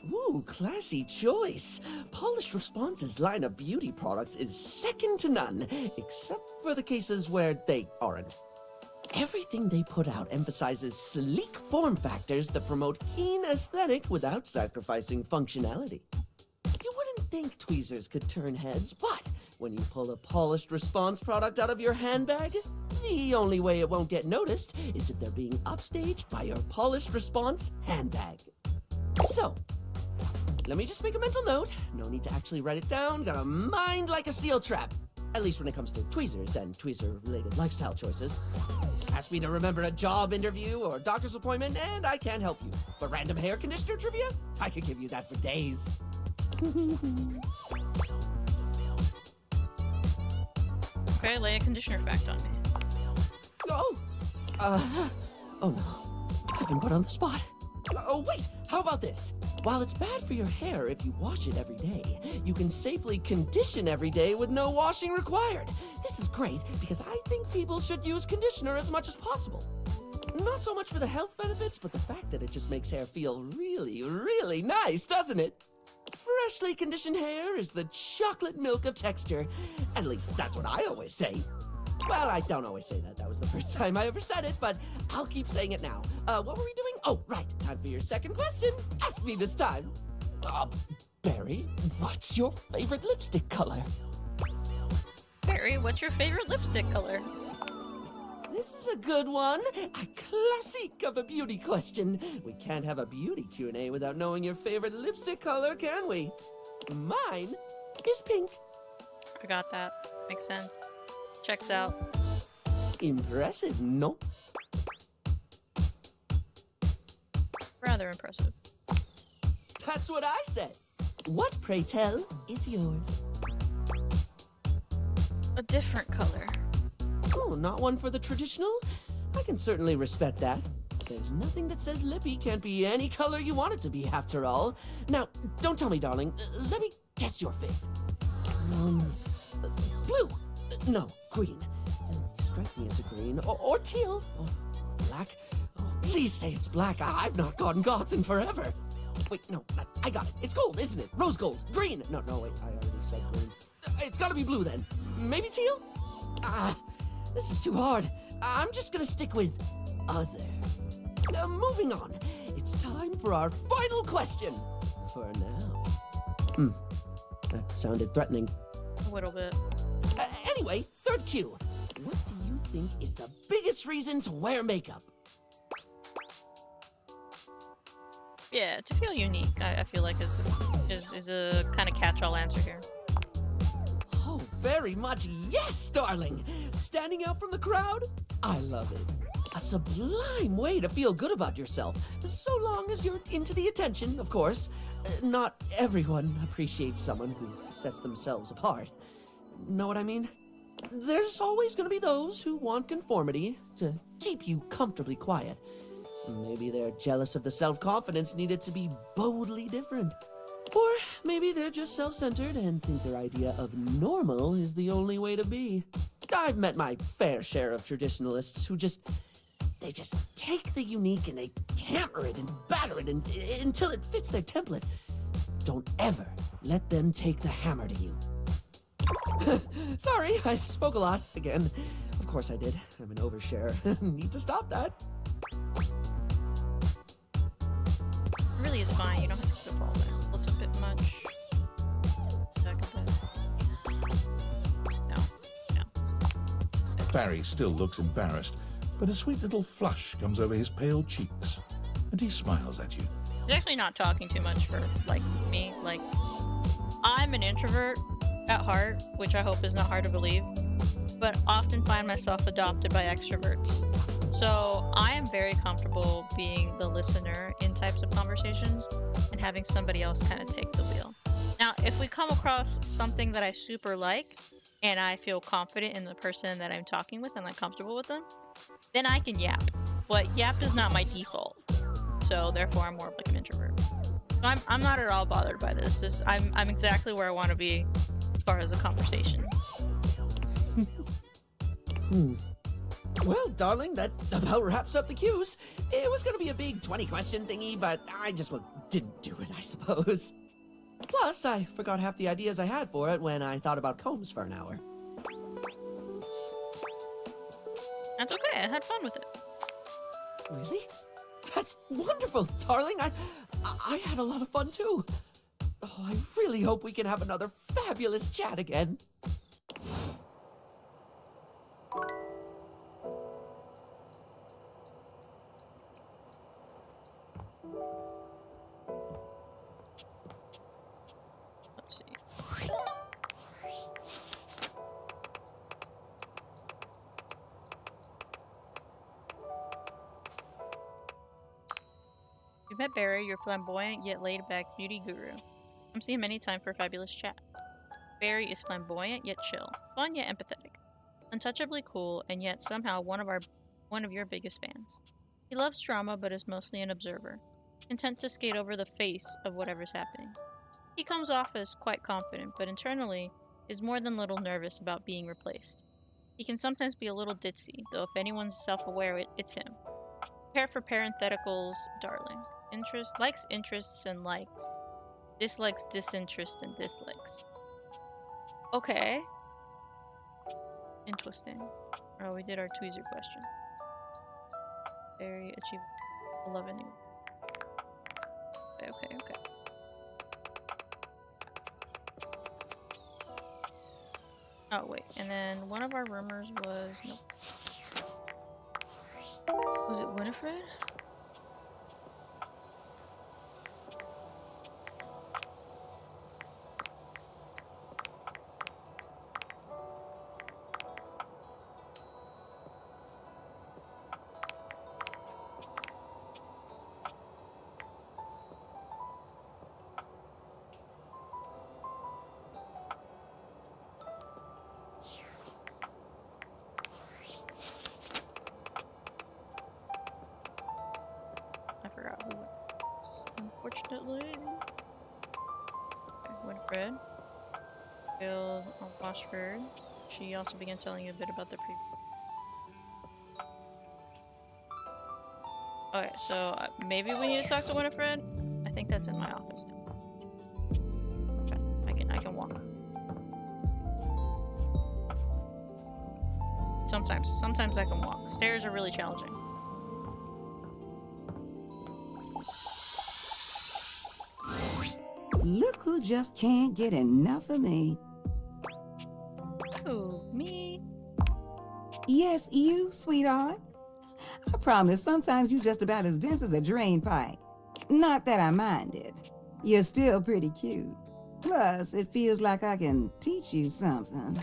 Ooh, classy choice. Polished Response's line of beauty products is second to none, except for the cases where they aren't. Everything they put out emphasizes sleek form factors that promote keen aesthetic without sacrificing functionality. You wouldn't think tweezers could turn heads, but when you pull a Polished Response product out of your handbag, the only way it won't get noticed is if they're being upstaged by your Polished Response handbag. So, let me just make a mental note. No need to actually write it down. Got a mind like a steel trap. At least when it comes to tweezers and tweezer-related lifestyle choices. Ask me to remember a job interview or doctor's appointment, and I can't help you. But random hair conditioner trivia? I could give you that for days. Okay, lay a conditioner fact on me. Oh no. I've been put on the spot. Oh, wait, how about this? While it's bad for your hair if you wash it every day, you can safely condition every day with no washing required. This is great because I think people should use conditioner as much as possible. Not so much for the health benefits, but the fact that it just makes hair feel really, really nice, doesn't it? Freshly conditioned hair is the chocolate milk of texture. At least that's what I always say. Well, I don't always say that. That was the first time I ever said it, but I'll keep saying it now. What were we doing? Oh, right. Time for your second question. Ask me this time. Barry, what's your favorite lipstick color? Barry, what's your favorite lipstick color? This is a good one. A classic of a beauty question. We can't have a beauty Q&A without knowing your favorite lipstick color, can we? Mine is pink. I got that. Makes sense. Checks out. Impressive, no? Rather impressive. That's what I said. What, pray tell, is yours? A different color. Oh, not one for the traditional? I can certainly respect that. There's nothing that says lippy can't be any color you want it to be, after all. Now, don't tell me, darling. Let me guess your fave. Blue. No, green. Strike me as a green. Or teal. Or black. Oh, please say it's black. I've not gone goth in forever. Wait, no, I got it. It's gold, isn't it? Rose gold. Green. No, wait, I already said green. It's gotta be blue then. Maybe teal? This is too hard. I'm just gonna stick with other. Moving on. It's time for our final question. For now. That sounded threatening. A little bit. Anyway, third cue. What do you think is the biggest reason to wear makeup? Yeah, to feel unique, I feel like is a kind of catch-all answer here. Oh, very much yes, darling. Standing out from the crowd? I love it. A sublime way to feel good about yourself, so long as you're into the attention, of course. Not everyone appreciates someone who sets themselves apart. Know what I mean? There's always going to be those who want conformity to keep you comfortably quiet. Maybe they're jealous of the self-confidence needed to be boldly different. Or maybe they're just self-centered and think their idea of normal is the only way to be. I've met my fair share of traditionalists who they just take the unique and they hammer it and batter it until it fits their template. Don't ever let them take the hammer to you. Sorry, I spoke a lot again. Of course I did. I'm an overshare. Need to stop that. It really is fine. You don't have to keep all that. It's a bit much. Back a bit. No. Barry still looks embarrassed, but a sweet little flush comes over his pale cheeks, and he smiles at you. He's actually not talking too much for, like, me. Like, I'm an introvert at heart, which I hope is not hard to believe, but often find myself adopted by extroverts. So I am very comfortable being the listener in types of conversations and having somebody else kind of take the wheel. Now, if we come across something that I super like and I feel confident in the person that I'm talking with and I'm comfortable with them, then I can yap. But yap is not my default. So therefore I'm more of like an introvert. So I'm not at all bothered by this. I'm exactly where I want to be as far as a conversation. Well, darling, that about wraps up the cues. It was going to be a big 20-question thingy, but I just didn't do it, I suppose. Plus, I forgot half the ideas I had for it when I thought about combs for an hour. That's okay. I had fun with it. Really? That's wonderful, darling. I had a lot of fun, too. Oh, I really hope we can have another fabulous chat again. Let's see. You met Barry, your flamboyant yet laid-back beauty guru. Come see him anytime for a fabulous chat. Barry is flamboyant yet chill, fun yet empathetic, untouchably cool, and yet somehow one of your biggest fans. He loves drama but is mostly an observer, content to skate over the face of whatever's happening. He comes off as quite confident, but internally is more than a little nervous about being replaced. He can sometimes be a little ditzy, though if anyone's self-aware, it's him. Prepare for parentheticals, darling. Interest, likes, interests, and likes. Dislikes, disinterest, and dislikes. Okay. Interesting. Oh, we did our tweezer question. Very achievable. 11 new. Okay. Oh, wait. And then one of our rumors was... Nope. Was it Winifred? I forgot who it was, unfortunately. Okay, Winifred. Killed on Washford. She also began telling you a bit about the previous. Okay, so maybe we need to talk to Winifred. I think that's in my office now. Okay, I can walk. Sometimes I can walk. Stairs are really challenging. Look who just can't get enough of me. Who, me? Yes, you, sweetheart. I promise sometimes you're just about as dense as a drain pipe. Not that I minded. You're still pretty cute. Plus, it feels like I can teach you something.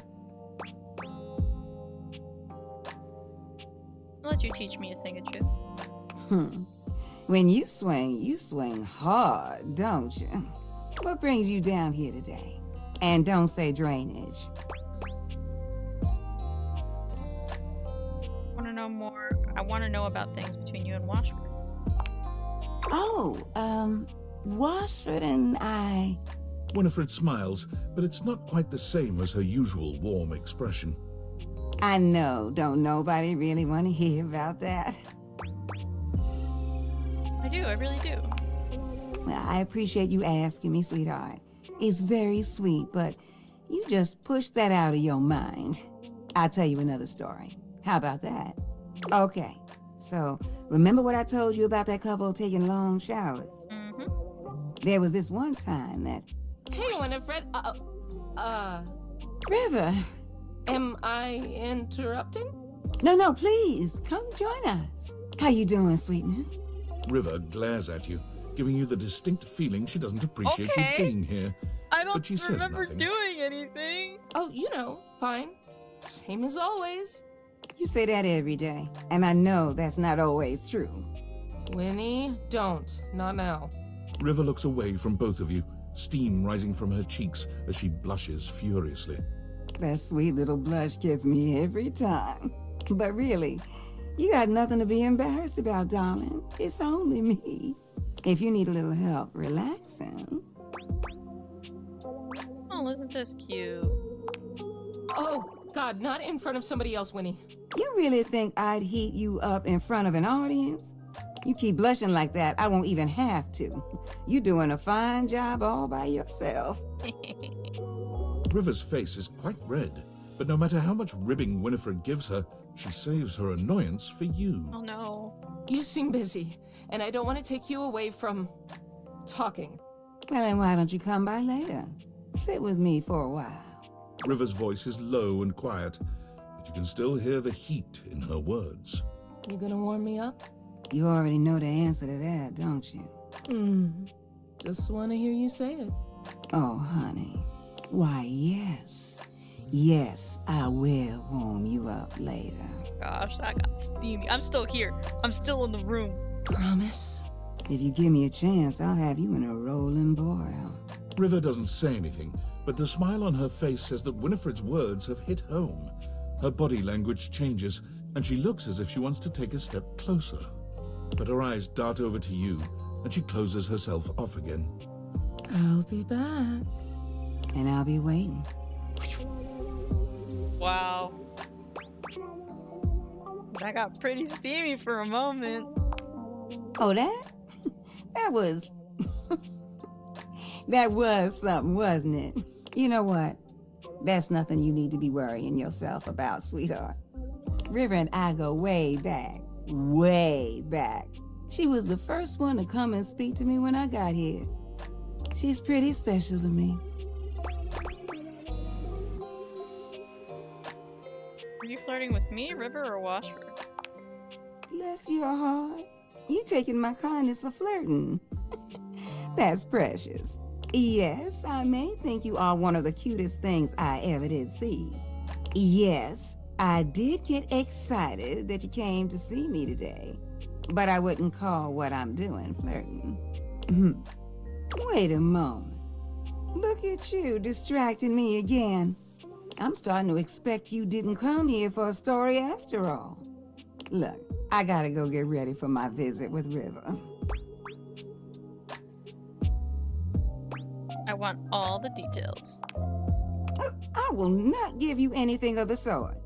I'll let you teach me a thing or two. When you swing hard, don't you? What brings you down here today? And don't say drainage. I want to know about things between you and Washford. Oh, Washford and I... Winifred smiles, but it's not quite the same as her usual warm expression. I know, don't nobody really want to hear about that. I do, I really do. Well, I appreciate you asking me, sweetheart. It's very sweet, but you just push that out of your mind. I'll tell you another story. How about that? Okay, so remember what I told you about that couple taking long showers? Mm-hmm. There was this one time that... Hey, Winifred. River! Am I interrupting? No, please, come join us. How you doing, sweetness? River glares at you, giving you the distinct feeling she doesn't appreciate you being here. I don't but she says remember nothing. doing anything. Oh, fine. Same as always. You say that every day, and I know that's not always true. Winnie, don't. Not now. River looks away from both of you, steam rising from her cheeks as she blushes furiously. That sweet little blush gets me every time. But really, you got nothing to be embarrassed about, darling. It's only me. If you need a little help relaxing. Oh, isn't this cute? Oh, God, not in front of somebody else, Winnie. You really think I'd heat you up in front of an audience? You keep blushing like that, I won't even have to. You're doing a fine job all by yourself. River's face is quite red, but no matter how much ribbing Winifred gives her, she saves her annoyance for you. Oh no. You seem busy, and I don't want to take you away from talking. Well, then why don't you come by later? Sit with me for a while. River's voice is low and quiet, but you can still hear the heat in her words. You gonna warm me up? You already know the answer to that, don't you? Just want to hear you say it. Oh, honey. Why, yes. Yes, I will warm you up later. Gosh, that got steamy. I'm still here. I'm still in the room. Promise? If you give me a chance, I'll have you in a rolling boil. River doesn't say anything, but the smile on her face says that Winifred's words have hit home. Her body language changes, and she looks as if she wants to take a step closer. But her eyes dart over to you, and she closes herself off again. I'll be back. And I'll be waiting. Wow. That got pretty steamy for a moment. Oh, that? That was... that was something, wasn't it? You know what? That's nothing you need to be worrying yourself about, sweetheart. River and I go way back. Way back. She was the first one to come and speak to me when I got here. She's pretty special to me. Are you flirting with me, River, or Washburn? Bless your heart. You taking my kindness for flirting. That's precious. Yes, I may think you are one of the cutest things I ever did see. Yes, I did get excited that you came to see me today, but I wouldn't call what I'm doing flirting. Wait a moment. Look at you distracting me again. I'm starting to expect you didn't come here for a story after all. Look, I gotta go get ready for my visit with River. I want all the details. I will not give you anything of the sort.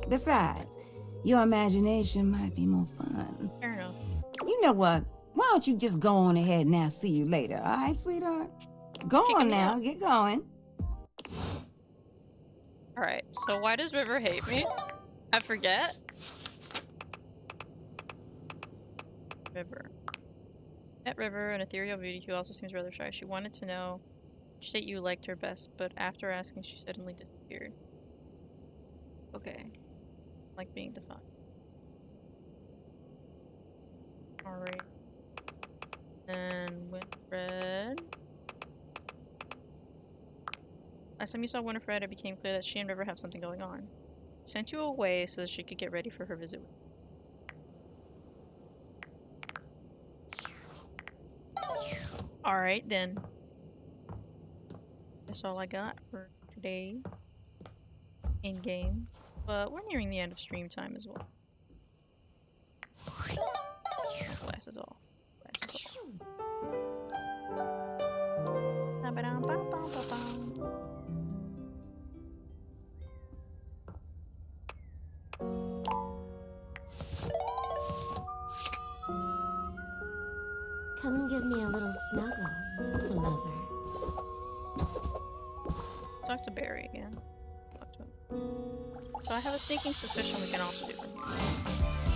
Besides, your imagination might be more fun. Fair enough. You know what? Why don't you just go on ahead and I'll see you later, all right, sweetheart? Go on now, get going. Alright, so why does River hate me? I forget. River. Met River, an ethereal beauty who also seems rather shy. She wanted to know which state you liked her best, but after asking, she suddenly disappeared. Okay. Like being defined. Alright. And Winifred. Last time you saw Winifred, it became clear that she and River have something going on. She sent you away so that she could get ready for her visit with you. Alright then. That's all I got for today. In game. But we're nearing the end of stream time as well. Glass is all. Glass is all. Come and give me a little snuggle, lover. Talk to Barry again. Talk to him. So I have a sneaking suspicion we can also do it here.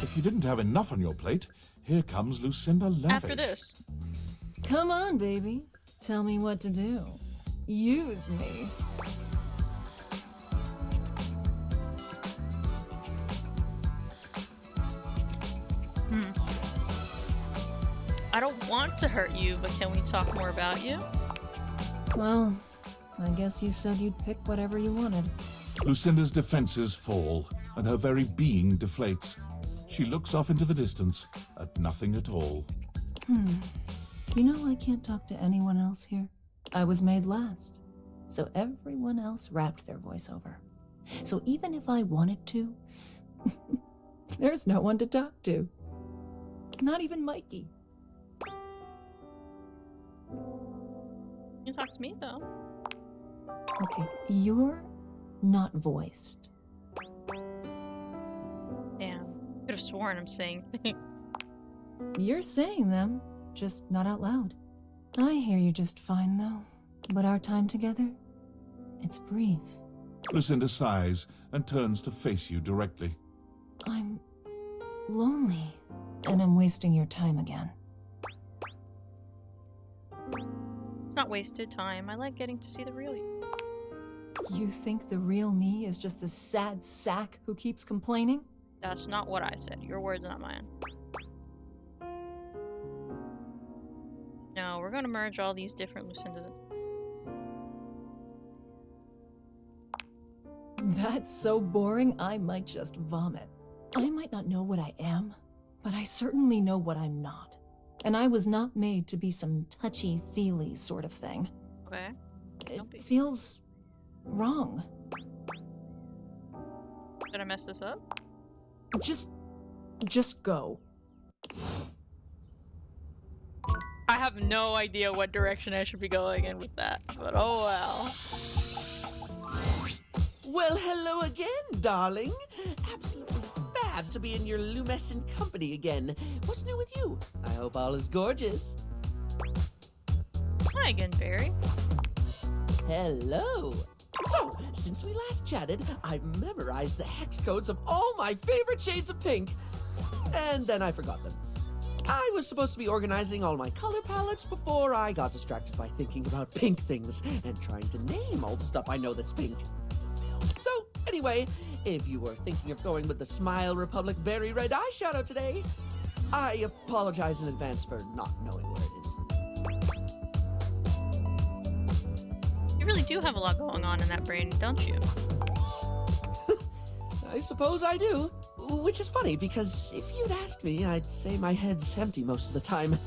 If you didn't have enough on your plate, here comes Lucinda Lavish. After this. Come on, baby. Tell me what to do. Use me. I don't want to hurt you, but can we talk more about you? Well, I guess you said you'd pick whatever you wanted. Lucinda's defenses fall, and her very being deflates. She looks off into the distance, at nothing at all. You know I can't talk to anyone else here. I was made last, so everyone else wrapped their voice over. So even if I wanted to, there's no one to talk to. Not even Mikey. You can talk to me, though. Okay, you're not voiced. Damn. Could have sworn I'm saying things. You're saying them, just not out loud. I hear you just fine, though. But our time together, it's brief. Lucinda sighs and turns to face you directly. I'm lonely, and I'm wasting your time again. It's not wasted time. I like getting to see the real you. You think the real me is just the sad sack who keeps complaining? That's not what I said. Your words, not mine. No, we're gonna merge all these different Lucindas into... That's so boring, I might just vomit. I might not know what I am, but I certainly know what I'm not. And I was not made to be some touchy-feely sort of thing. Okay. It feels wrong. Did I mess this up? Just go. I have no idea what direction I should be going in with that, but oh well. Well, hello again, darling. Absolutely glad to be in your lumescent company again. What's new with you? I hope all is gorgeous. Hi again, Barry. Hello. So, since we last chatted, I memorized the hex codes of all my favorite shades of pink. And then I forgot them. I was supposed to be organizing all my color palettes before I got distracted by thinking about pink things and trying to name all the stuff I know that's pink. So, anyway, if you were thinking of going with the Smile Republic Berry Red eyeshadow today, I apologize in advance for not knowing where it is. You really do have a lot going on in that brain, don't you? I suppose I do. Which is funny, because if you'd asked me, I'd say my head's empty most of the time.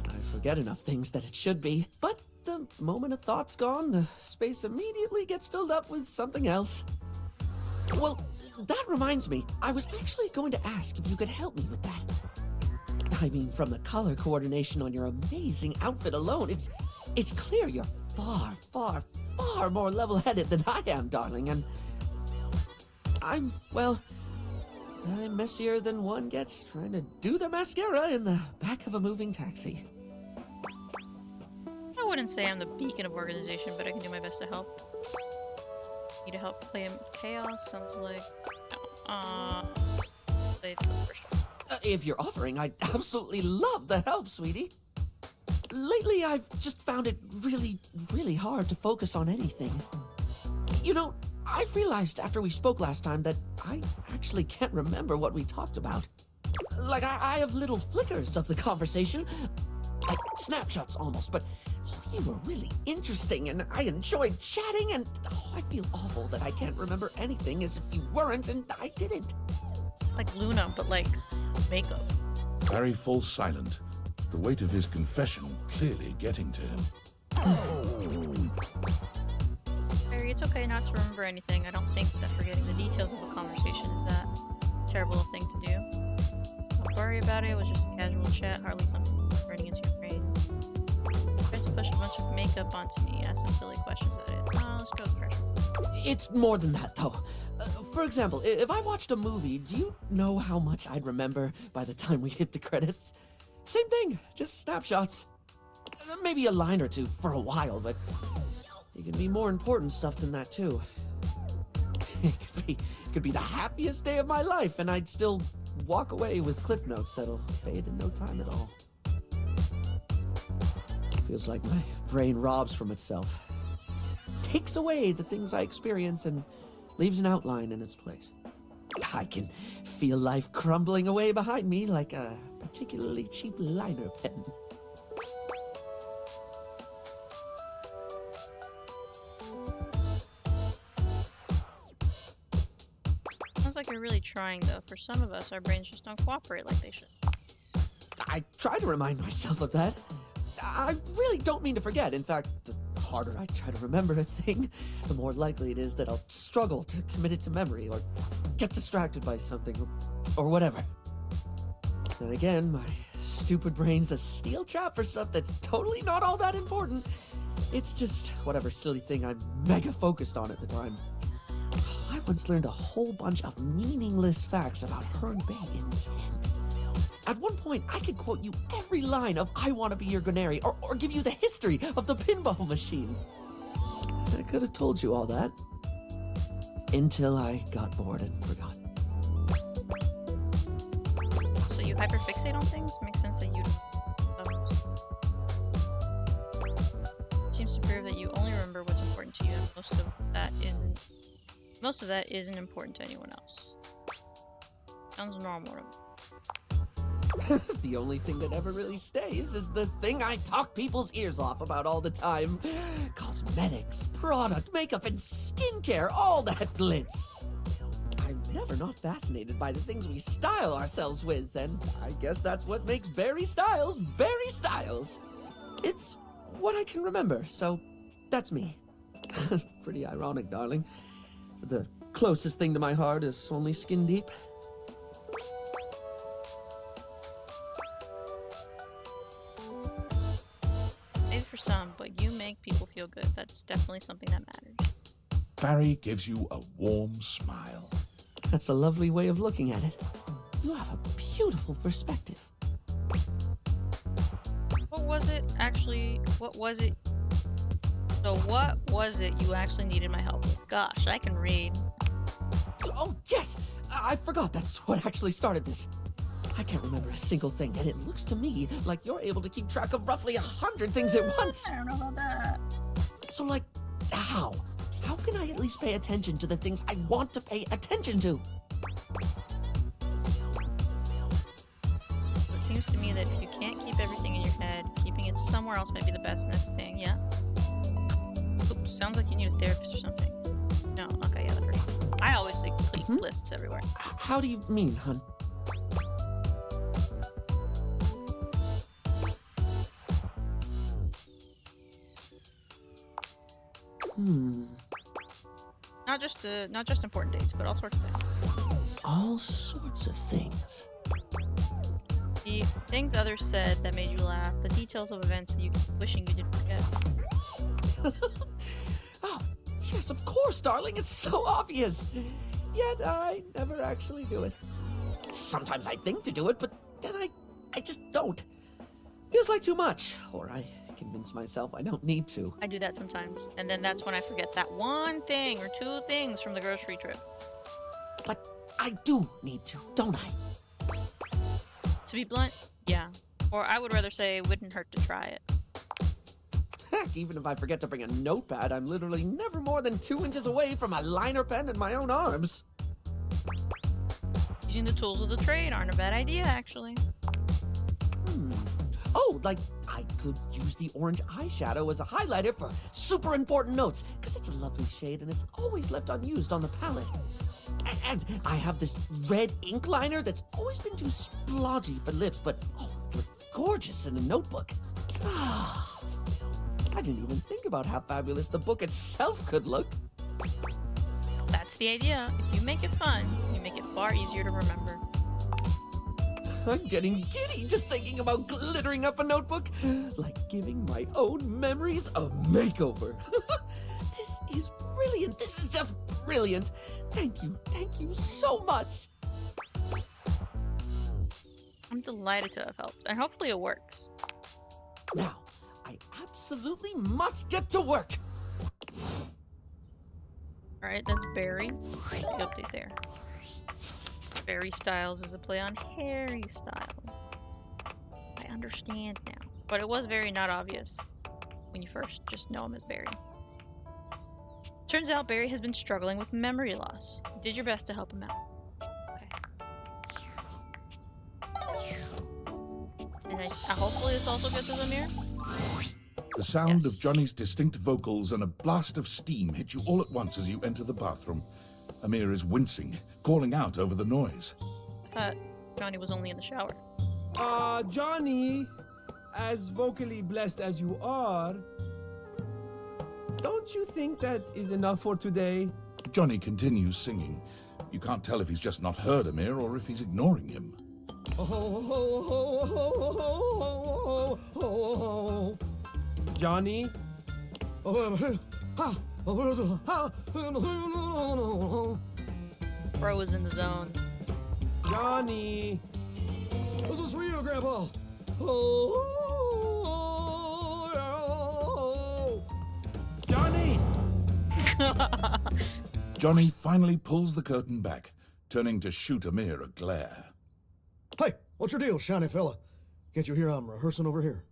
I forget enough things that it should be. But the moment a thought's gone, the space immediately gets filled up with something else. Well, that reminds me, I was actually going to ask if you could help me with that. I mean, from the color coordination on your amazing outfit alone, it's clear you're far, far, far more level-headed than I am, darling, and I'm messier than one gets trying to do the mascara in the back of a moving taxi. I wouldn't say I'm the beacon of organization, but I can do my best to help. Need to help play chaos? Sounds like... play the first one. If you're offering, I'd absolutely love the help, sweetie. Lately, I've just found it really, really hard to focus on anything. You know, I realized after we spoke last time that I actually can't remember what we talked about. Like, I have little flickers of the conversation, like snapshots almost, but you were really interesting and I enjoyed chatting, and I feel awful that I can't remember anything as if you weren't and I didn't. It's like Luna, but like makeup. Barry falls silent, the weight of his confession clearly getting to him. Barry, it's okay not to remember anything. I don't think that forgetting the details of a conversation is that terrible a thing to do. Don't worry about it. It was just a casual chat, hardly something running into your brain. You tried to push a bunch of makeup onto me, ask some silly questions at it. Let's go with pressure. It's more than that, though. For example, if I watched a movie, do you know how much I'd remember by the time we hit the credits? Same thing, just snapshots. Maybe a line or two for a while, but it can be more important stuff than that, too. It could be the happiest day of my life, and I'd still walk away with cliff notes that'll fade in no time at all. Feels like my brain robs from itself. Just takes away the things I experience and leaves an outline in its place. I can feel life crumbling away behind me like a particularly cheap liner pen. Sounds like you're really trying, though. For some of us, our brains just don't cooperate like they should. I try to remind myself of that. I really don't mean to forget. In fact, the harder I try to remember a thing, the more likely it is that I'll struggle to commit it to memory or get distracted by something or whatever. Then again, my stupid brain's a steel trap for stuff that's totally not all that important. It's just whatever silly thing I'm mega focused on at the time. I once learned a whole bunch of meaningless facts about Herne Bay in the end. At one point, I could quote you every line of I Want to Be Your Granary, or give you the history of the pinball machine. I could have told you all that. Until I got bored and forgot. So you hyperfixate on things? Makes sense that you don't. Seems to prove that you only remember what's important to you, and most of that isn't important to anyone else. Sounds normal to me. The only thing that ever really stays is the thing I talk people's ears off about all the time. Cosmetics, product, makeup, and skincare, all that glitz. I'm never not fascinated by the things we style ourselves with, and I guess that's what makes Barry Styles Barry Styles. It's what I can remember, so that's me. Pretty ironic, darling. The closest thing to my heart is only skin deep. Maybe for some, but you make people feel good. That's definitely something that matters. Barry gives you a warm smile. That's a lovely way of looking at it. You have a beautiful perspective. What was it actually? What was it? So what was it you actually needed my help with? Gosh, I can read. Oh, yes! I forgot that's what actually started this. I can't remember a single thing, and it looks to me like you're able to keep track of roughly 100 things at once. I don't know about that. So, like, how? How can I at least pay attention to the things I want to pay attention to? It seems to me that if you can't keep everything in your head, keeping it somewhere else might be the best next thing, yeah? Oops, sounds like you need a therapist or something. No, okay, yeah, that hurts. I always see complete lists everywhere. How do you mean, hun? Not just important dates, but all sorts of things. All sorts of things. The things others said that made you laugh, the details of events that you keep wishing you didn't forget. Oh, yes, of course, darling. It's so obvious. Yet I never actually do it. Sometimes I think to do it, but then I just don't. Feels like too much, or I convince myself I don't need to. I do that sometimes, and then that's when I forget that one thing or two things from the grocery trip. But I do need to, don't I? To be blunt, yeah. Or I would rather say it wouldn't hurt to try it. Heck, even if I forget to bring a notepad, I'm literally never more than 2 inches away from a liner pen in my own arms. Using the tools of the trade aren't a bad idea, actually. Oh, like, I could use the orange eyeshadow as a highlighter for super important notes, because it's a lovely shade and it's always left unused on the palette. And I have this red ink liner that's always been too splodgy for lips, but oh, it would look gorgeous in a notebook. I didn't even think about how fabulous the book itself could look. That's the idea. If you make it fun, you make it far easier to remember. I'm getting giddy just thinking about glittering up a notebook, like giving my own memories a makeover. This is brilliant. This is just brilliant. Thank you so much. I'm delighted to have helped, and hopefully it works. Now, I absolutely must get to work. Alright, that's Barry. There's the update there. Barry Styles is a play on Harry Styles. I understand now. But it was very not obvious when you first just know him as Barry. Turns out Barry has been struggling with memory loss. You did your best to help him out. Okay. And hopefully this also gets us a mirror? The sound of Johnny's distinct vocals and a blast of steam hit you all at once as you enter the bathroom. Amir is wincing, calling out over the noise. I thought Johnny was only in the shower. Johnny, as vocally blessed as you are, don't you think that is enough for today? Johnny continues singing. You can't tell if he's just not heard Amir or if he's ignoring him. Johnny? Bro is in the zone. Johnny! This is for you, Grandpa! Johnny! Johnny finally pulls the curtain back, turning to shoot Amir a glare. Hey, what's your deal, shiny fella? Can't you hear I'm rehearsing over here?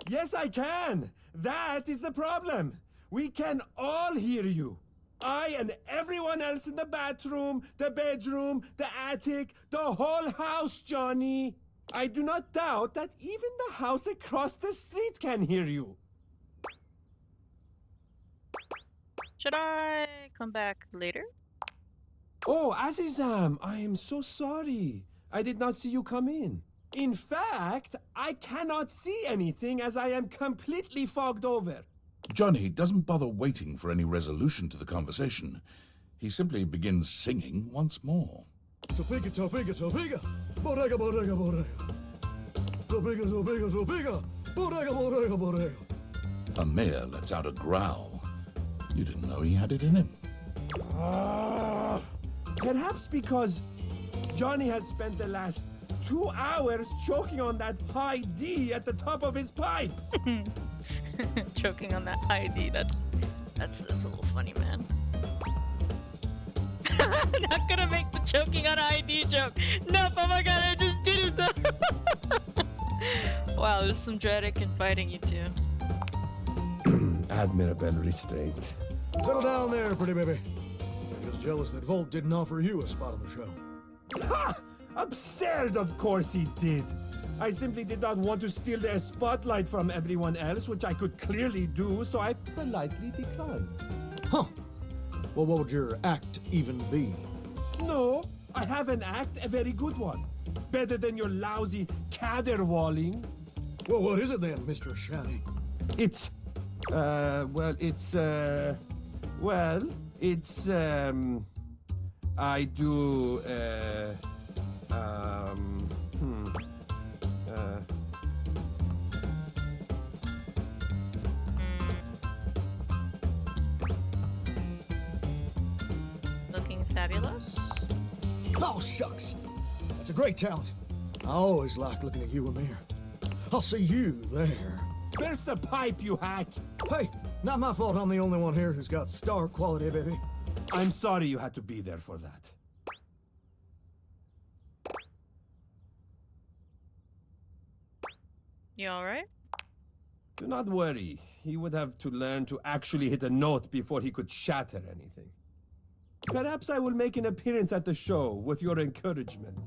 Yes, I can! That is the problem! We can all hear you! I and everyone else in the bathroom, the bedroom, the attic, the whole house, Johnny! I do not doubt that even the house across the street can hear you. Should I come back later? Oh, Azizam, I am so sorry. I did not see you come in. In fact, I cannot see anything as I am completely fogged over. Johnny doesn't bother waiting for any resolution to the conversation. He simply begins singing once more. Topeka, Topeka, Topeka, bodega, bodega, bodega. Topeka, Topeka, Topeka, bodega, bodega, bodega. Amir lets out a growl. You didn't know he had it in him. Perhaps because Johnny has spent the last 2 hours choking on that high D at the top of his pipes. Choking on that ID. That's a little funny, man. Not gonna make the choking on ID joke. Nope. Oh my god, I just did it though. Wow, there's some dreadic in fighting you two. Admirable restraint. Settle down there, pretty baby. I'm just jealous that Volt didn't offer you a spot on the show. Ha! Absurd, of course he did. I simply did not want to steal the spotlight from everyone else, which I could clearly do, so I politely declined. Huh. Well, what would your act even be? No, I have an act, a very good one. Better than your lousy caterwauling. Well, what is it then, Mr. Shanny? It's, I do, Looking fabulous. Oh, shucks. That's a great talent. I always like looking at you, Amir. I'll see you there. Where's the pipe, you hack? Hey, not my fault I'm the only one here who's got star quality, baby. I'm sorry you had to be there for that. You alright? Do not worry. He would have to learn to actually hit a note before he could shatter anything. Perhaps I will make an appearance at the show with your encouragement.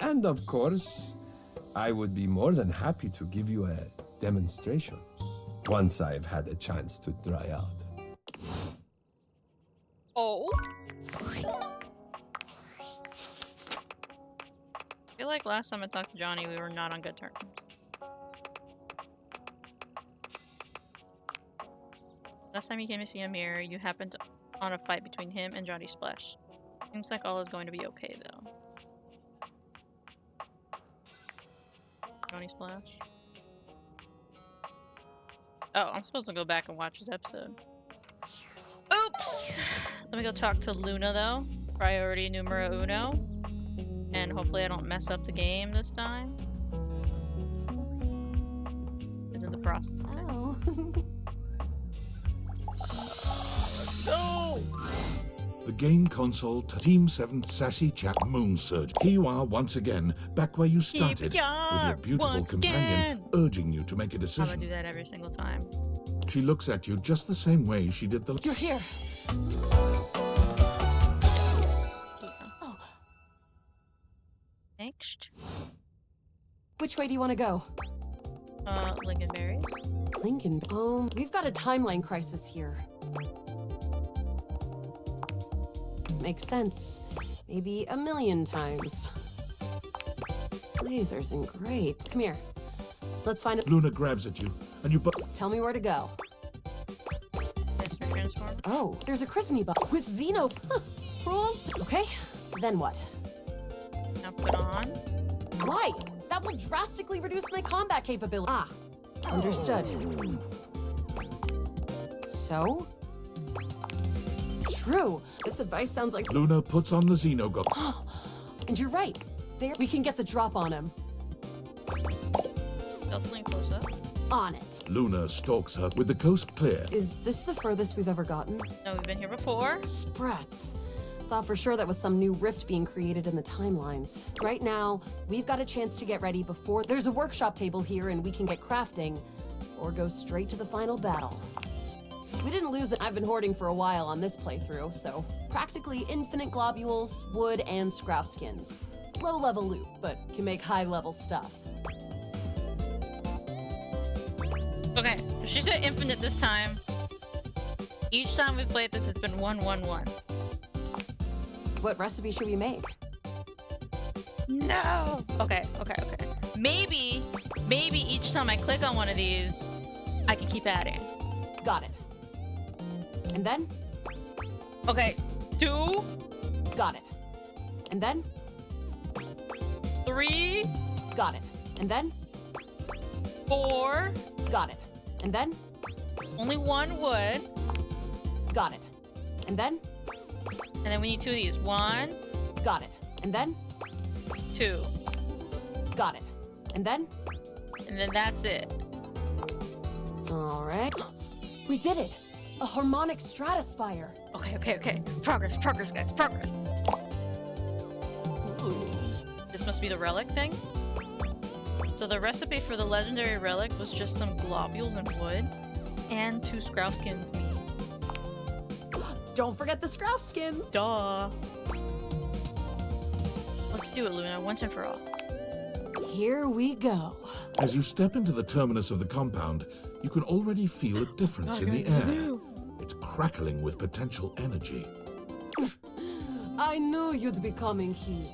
And of course, I would be more than happy to give you a demonstration once I've had a chance to dry out. Oh. I feel like last time I talked to Johnny, we were not on good terms. Last time you came to see Amir, you happened on a fight between him and Johnny Splash. Seems like all is going to be okay, though. Johnny Splash? Oh, I'm supposed to go back and watch this episode. Oops! Let me go talk to Luna, though. Priority numero uno. And hopefully I don't mess up the game this time. Is in the process of it. Oh. No! The game console to Team 7 Sassy Chat Moon Surge. Here you are once again, back where you started, with your beautiful companion urging you to make a I'm decision. gonna do that every single time. She looks at you just the same way she did the... You're here. Yes, yes. Oh. Next. Which way do you want to go? Lincolnberry. Lincoln. We've got a timeline crisis here. Makes sense. Maybe a million times. Lasers and great. Come here. Let's find a... Luna grabs at you, and you both... Just tell me where to go. Mr. Transform. Oh, there's a christening bot with Xeno rules. Okay, then what? Now put on. Why? That will drastically reduce my combat capability. Ah, understood. So? True. This advice sounds like... Luna puts on the Xenogo. And you're right. There, we can get the drop on him. Definitely close up. On it. Luna stalks her with the coast clear. Is this the furthest we've ever gotten? No, we've been here before. Sprats. Thought for sure that was some new rift being created in the timelines. Right now, we've got a chance to get ready before there's a workshop table here and we can get crafting, or go straight to the final battle. We didn't lose it. I've been hoarding for a while on this playthrough, so practically infinite globules, wood, and scrap skins. Low-level loot, but can make high-level stuff. Okay, she said infinite this time. Each time we've played this, it's been 1-1-1. What recipe should we make? No! Okay. Maybe each time I click on one of these, I can keep adding. Got it. And then? Okay, 2. Got it. And then? 3. Got it. And then? 4. Got it. And then? Only 1 wood. Got it. And then? And then we need 2 of these. 1, Got it. And then? 2. Got it. And then? And then that's it. All right. We did it. A harmonic stratospire. Okay. Progress, guys, progress. Ooh. This must be the relic thing? So the recipe for the legendary relic was just some globules and wood and 2 Sproutskins meat. Don't forget the Sproutskins. Duh. Let's do it, Luna, once and for all. Here we go. As you step into the terminus of the compound, you can already feel a difference in the air. It's crackling with potential energy. I knew you'd be coming here.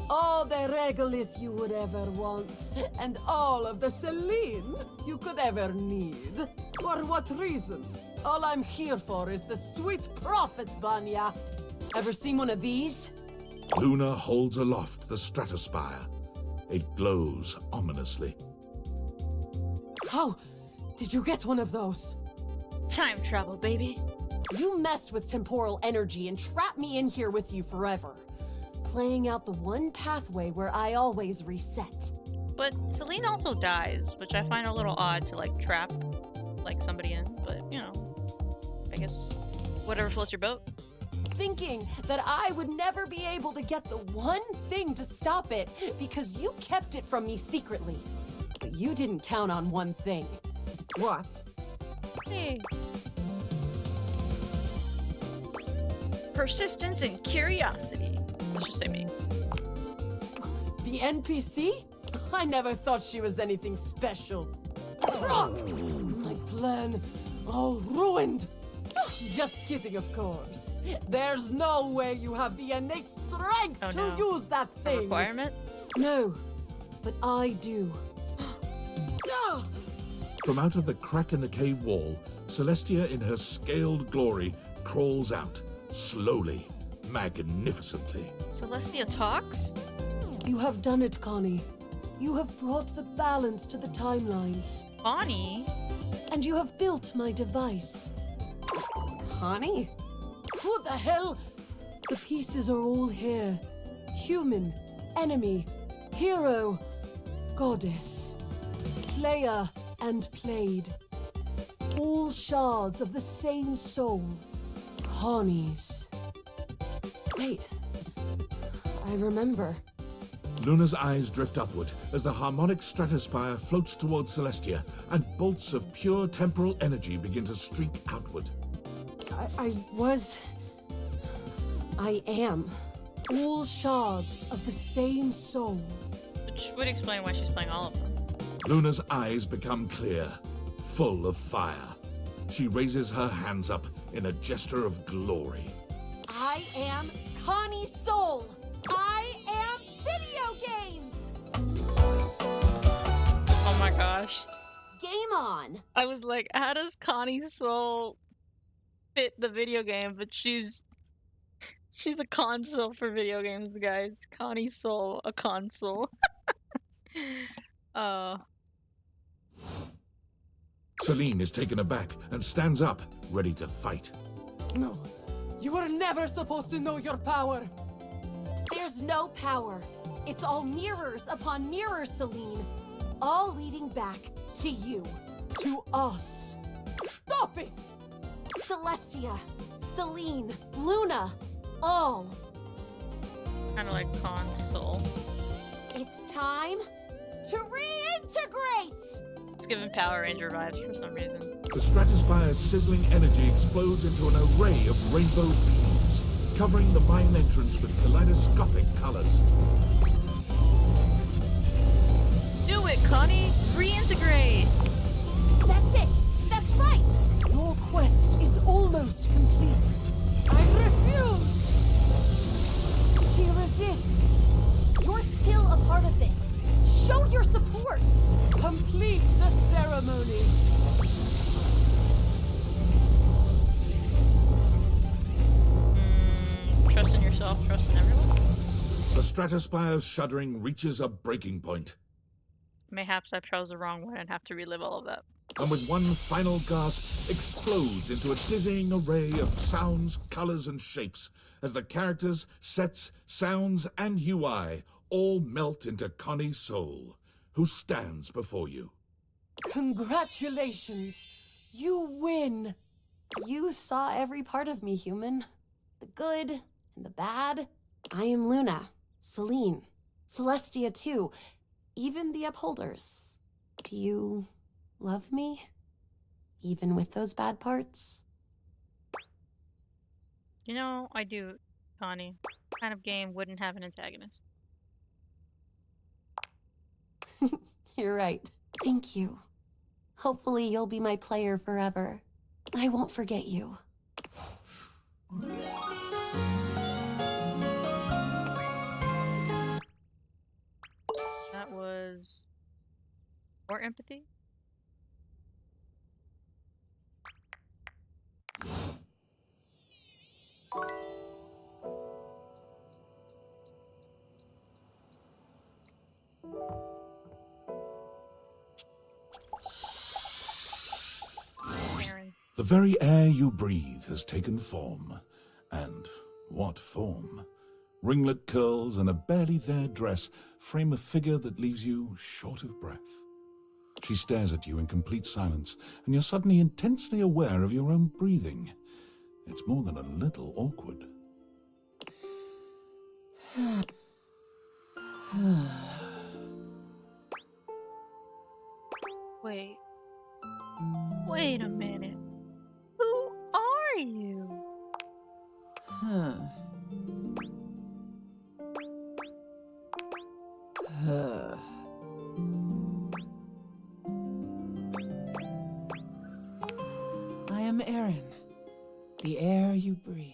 All the regolith you would ever want, and all of the Celine you could ever need. For what reason? All I'm here for is the sweet profit, Banya. Ever seen one of these? Luna holds aloft the stratospire. It glows ominously. How did you get one of those? Time travel, baby. You messed with temporal energy and trapped me in here with you forever. Playing out the one pathway where I always reset. But Celine also dies, which I find a little odd to, like, trap, like, somebody in. But, you know, I guess whatever floats your boat. Thinking that I would never be able to get the one thing to stop it because you kept it from me secretly. But you didn't count on one thing. What? Hey. Persistence and curiosity. Let's just say me. The NPC? I never thought she was anything special. Rock! My plan all ruined. Just kidding, of course. There's no way you have the innate strength to use that thing. A requirement? No, but I do. From out of the crack in the cave wall, Celestia in her scaled glory crawls out, slowly, magnificently. Celestia talks? You have done it, Connie. You have brought the balance to the timelines. Connie? And you have built my device. Connie? Who the hell? The pieces are all here. Human, enemy, hero, goddess, player and played. All shards of the same soul. Connie's. Wait. I remember. Luna's eyes drift upward as the harmonic stratospire floats towards Celestia, and bolts of pure temporal energy begin to streak outward. I am. All shards of the same soul. Which would explain why she's playing all of them. Luna's eyes become clear, full of fire. She raises her hands up in a gesture of glory. I am Connie's soul. I am video games. Oh my gosh. Game on. I was like, how does Connie's soul fit the video game? But she's a console for video games, guys. Connie's soul, a console. Celine is taken aback and stands up, ready to fight. No, you were never supposed to know your power. There's no power. It's all mirrors upon mirrors, Celine. All leading back to you. To us. Stop it! Celestia, Celine, Luna, all. Kind of like console. It's time to reintegrate! It's giving Power Ranger vibes for some reason. The stratospire's sizzling energy explodes into an array of rainbow beams, covering the mine entrance with kaleidoscopic colors. Do it, Connie! Reintegrate! That's it! That's right! Your quest is almost complete. I refuse! She resists. You're still a part of this. Show your support! Complete the ceremony! Trust in yourself, trust in everyone? The stratospire's shuddering reaches a breaking point. Mayhaps I chose the wrong one and have to relive all of that. and with one final gasp explodes into a dizzying array of sounds, colors, and shapes as the characters, sets, sounds, and UI all melt into Connie's soul, who stands before you. Congratulations! You win! You saw every part of me, human. The good and the bad. I am Luna, Celine, Celestia too, even the Upholders. Do you love me? Even with those bad parts? You know, I do, Connie. What kind of game wouldn't have an antagonist? You're right. Thank you. Hopefully you'll be my player forever. I won't forget you. That was more empathy. Aaron. The very air you breathe has taken form. And what form? Ringlet curls and a barely there dress frame a figure that leaves you short of breath. She stares at you in complete silence, and you're suddenly intensely aware of your own breathing. It's more than a little awkward. Wait a minute. Who are you? I am Aaron, the air you breathe.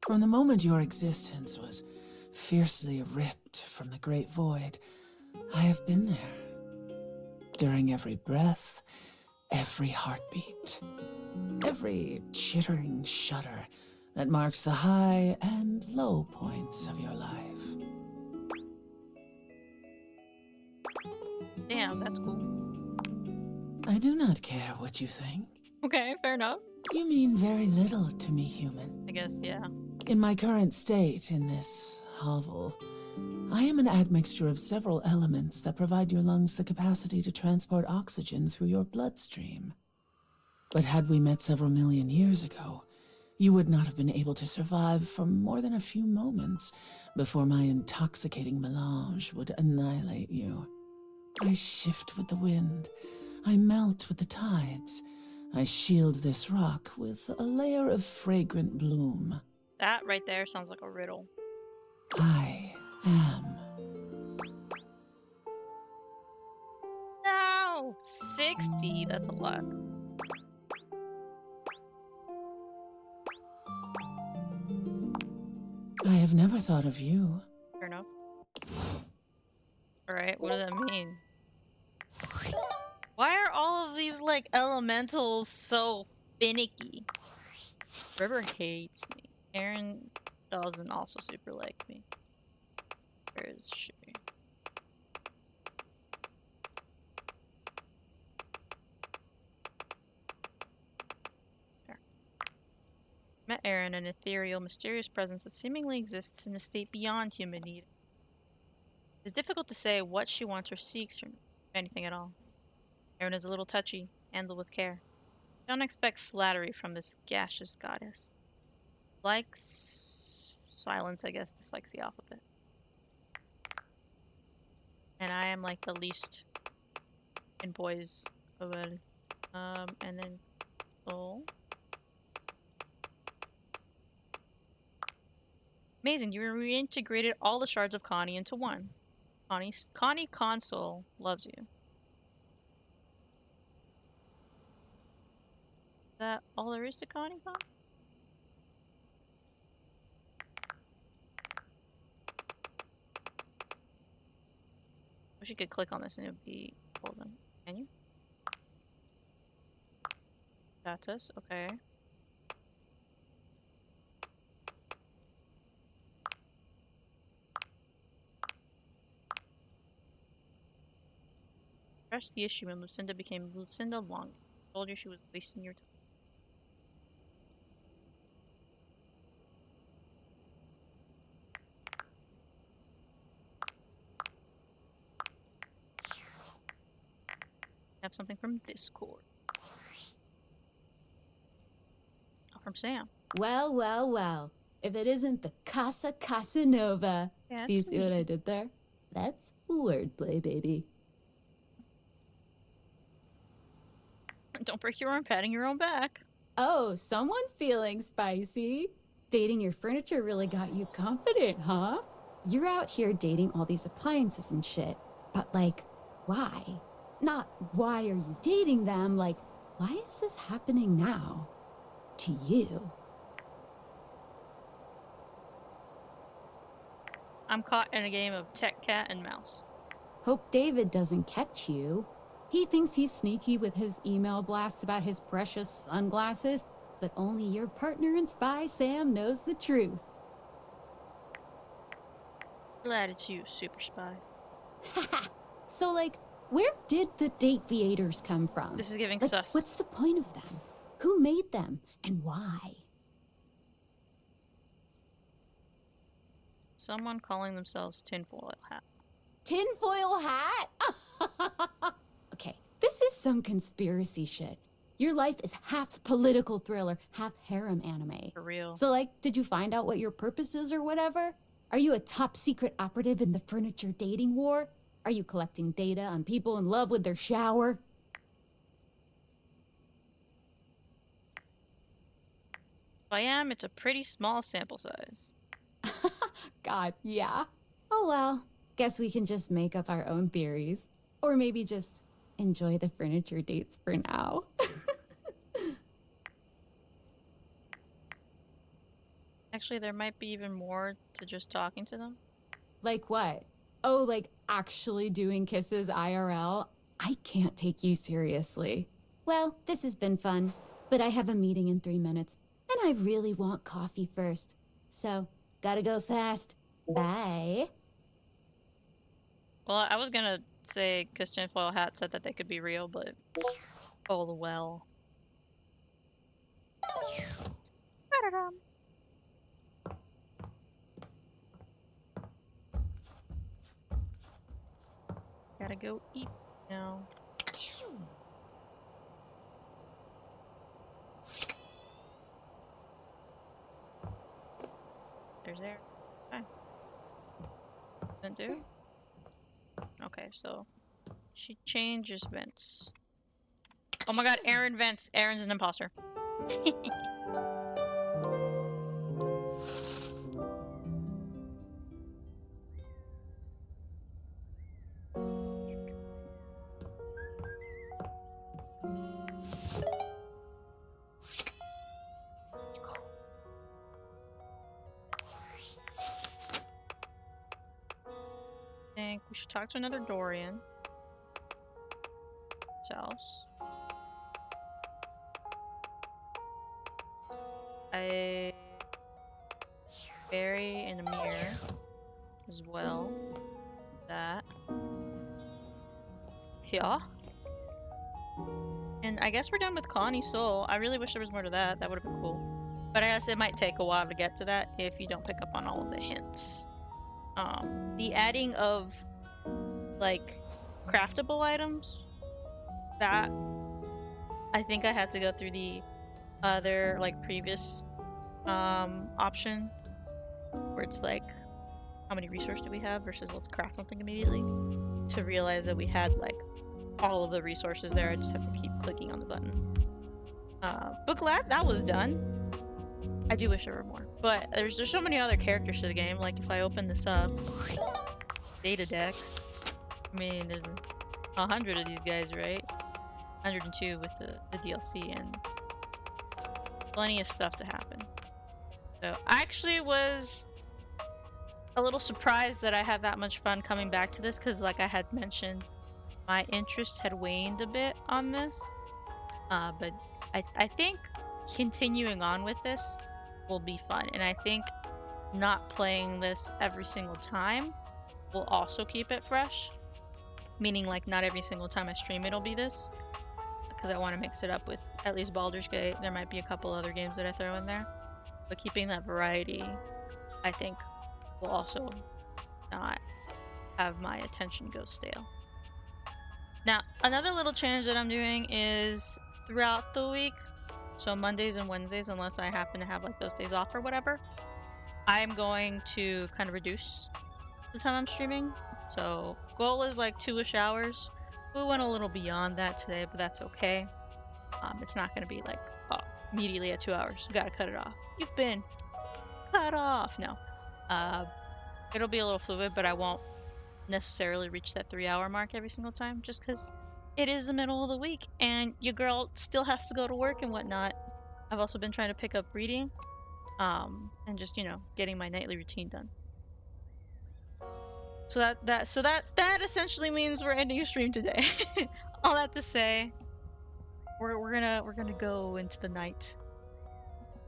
From the moment your existence was fiercely ripped from the great void, I have been there. During every breath, every heartbeat, every chittering shudder that marks the high and low points of your life. Damn, that's cool. I do not care what you think. Okay, fair enough. You mean very little to me, human. I guess, yeah. In my current state in this hovel, I am an admixture of several elements that provide your lungs the capacity to transport oxygen through your bloodstream. But had we met several million years ago, you would not have been able to survive for more than a few moments before my intoxicating melange would annihilate you. I shift with the wind. I melt with the tides. I shield this rock with a layer of fragrant bloom. That right there sounds like a riddle. I am. No! 60, that's a lot. I have never thought of you. Fair enough. Alright, what does that mean? Why are all of these, like, elementals so finicky? River hates me. Aaron doesn't also super like me. Where is she? There. Met Aaron, an ethereal, mysterious presence that seemingly exists in a state beyond human need. It's difficult to say what she wants or seeks from me, if anything at all. Aaron is a little touchy, handled with care. Don't expect flattery from this gaseous goddess. Likes silence, I guess, dislikes the alphabet. And I am like the least in boys. And then soul. Amazing, you reintegrated all the shards of Connie into one. Connie Console loves you. Is that all there is to Connie Con? Wish you could click on this and it would be golden. Can you? Status, okay. Addressed the issue and Lucinda became Lucinda Long. Told you she was wasting your time. Have something from Discord. Oh, from Sam. Well, well, well. If it isn't the Casa Casanova. That's Do you see what me. I did there? That's wordplay, baby. Don't break your arm patting your own back. Oh, someone's feeling spicy. Dating your furniture really got you confident, huh? You're out here dating all these appliances and shit. But, like, why? Not why are you dating them, like, why is this happening now? To you. I'm caught in a game of tech cat and mouse. Hope David doesn't catch you. He thinks he's sneaky with his email blasts about his precious sunglasses, but only your partner and spy, Sam, knows the truth. Glad it's you, super spy. So, like, where did the date viators come from? This is giving Like, sus. what's the point of them? Who made them, and why? Someone calling themselves Tinfoil Hat. Tinfoil hat? Okay, this is some conspiracy shit. Your life is half political thriller, half harem anime. For real. So, like, did you find out what your purpose is or whatever? Are you a top secret operative in the furniture dating war? Are you collecting data on people in love with their shower? If I am, it's a pretty small sample size. God, yeah. Oh well, guess we can just make up our own theories. Or maybe just enjoy the furniture dates for now. Actually, there might be even more to just talking to them. Like what? Oh, like actually doing kisses IRL? I can't take you seriously. Well, this has been fun, but I have a meeting in 3 minutes, and I really want coffee first. So, gotta go fast. Bye. Well, I was gonna say, because Tinfoil Hat said that they could be real, but oh well. Ba-da-dum. Gotta go eat now. There's air. Okay. Didn't do? Okay, so she changes vents. Oh my god, Aaron vents. Aaron's an imposter. I think we should talk to another Dorian. Else. I Barry and Amir as well. That. Yeah. And I guess we're done with Connie Soul. I really wish there was more to that. That would have been cool. But I guess it might take a while to get to that if you don't pick up on all of the hints. The adding of like craftable items, that I think I had to go through the other like previous option where it's like how many resources do we have versus let's craft something immediately, to realize that we had like all of the resources there. I just have to keep clicking on the buttons. But glad that was done. I do wish there were more, but there's so many other characters to the game. Like if I open this up, data decks, I mean there's 100 of these guys, right? 102 with the DLC, and plenty of stuff to happen. So I actually was a little surprised that I had that much fun coming back to this, because like I had mentioned, my interest had waned a bit on this. But I think continuing on with this will be fun, and I think not playing this every single time will also keep it fresh. Meaning, like, not every single time I stream it'll be this. Because I want to mix it up with at least Baldur's Gate. There might be a couple other games that I throw in there. But keeping that variety, I think, will also not have my attention go stale. Now, another little change that I'm doing is throughout the week, so Mondays and Wednesdays, unless I happen to have like those days off or whatever, I'm going to kind of reduce the time I'm streaming. So goal is like 2-ish hours. We went a little beyond that today, but that's okay. It's not going to be like, oh, immediately at 2 hours. You got to cut it off. You've been cut off. No. It'll be a little fluid, but I won't necessarily reach that 3-hour mark every single time, just because it is the middle of the week and your girl still has to go to work and whatnot. I've also been trying to pick up reading, and just, you know, getting my nightly routine done. So that essentially means we're ending a stream today. All that to say, we're gonna go into the night,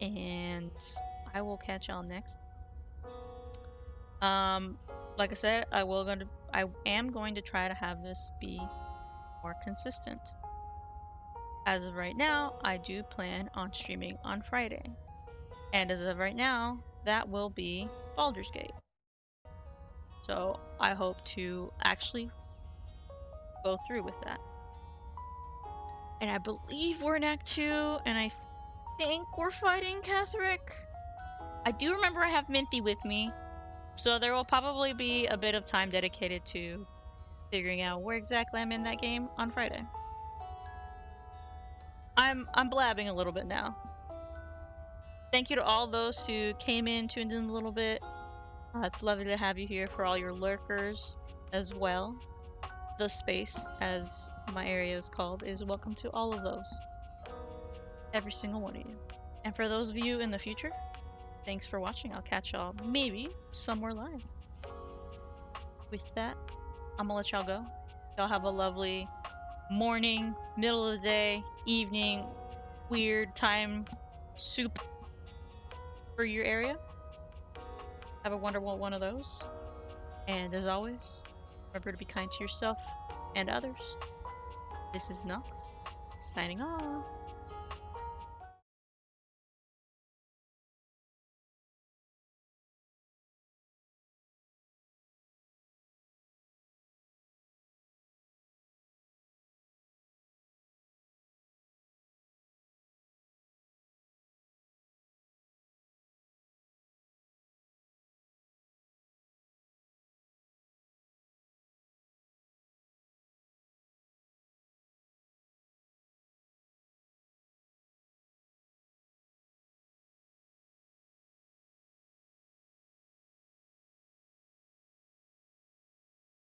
and I will catch y'all next. Like I said, I am going to try to have this be more consistent. As of right now, I do plan on streaming on Friday. And as of right now, that will be Baldur's Gate. So I hope to actually go through with that. And I believe we're in Act 2, and I think we're fighting Catherick. I do remember I have Minty with me, so there will probably be a bit of time dedicated to figuring out where exactly I'm in that game on Friday. I'm blabbing a little bit now. Thank you to all those who came in, tuned in a little bit. It's lovely to have you here. For all your lurkers as well. The space, as my area is called, is welcome to all of those. Every single one of you. And for those of you in the future, thanks for watching. I'll catch y'all maybe somewhere live. With that, I'm gonna let y'all go. Y'all have a lovely morning, middle of the day, evening, weird time soup for your area. Have a wonderful one of those. And as always, remember to be kind to yourself and others. This is Nox, signing off.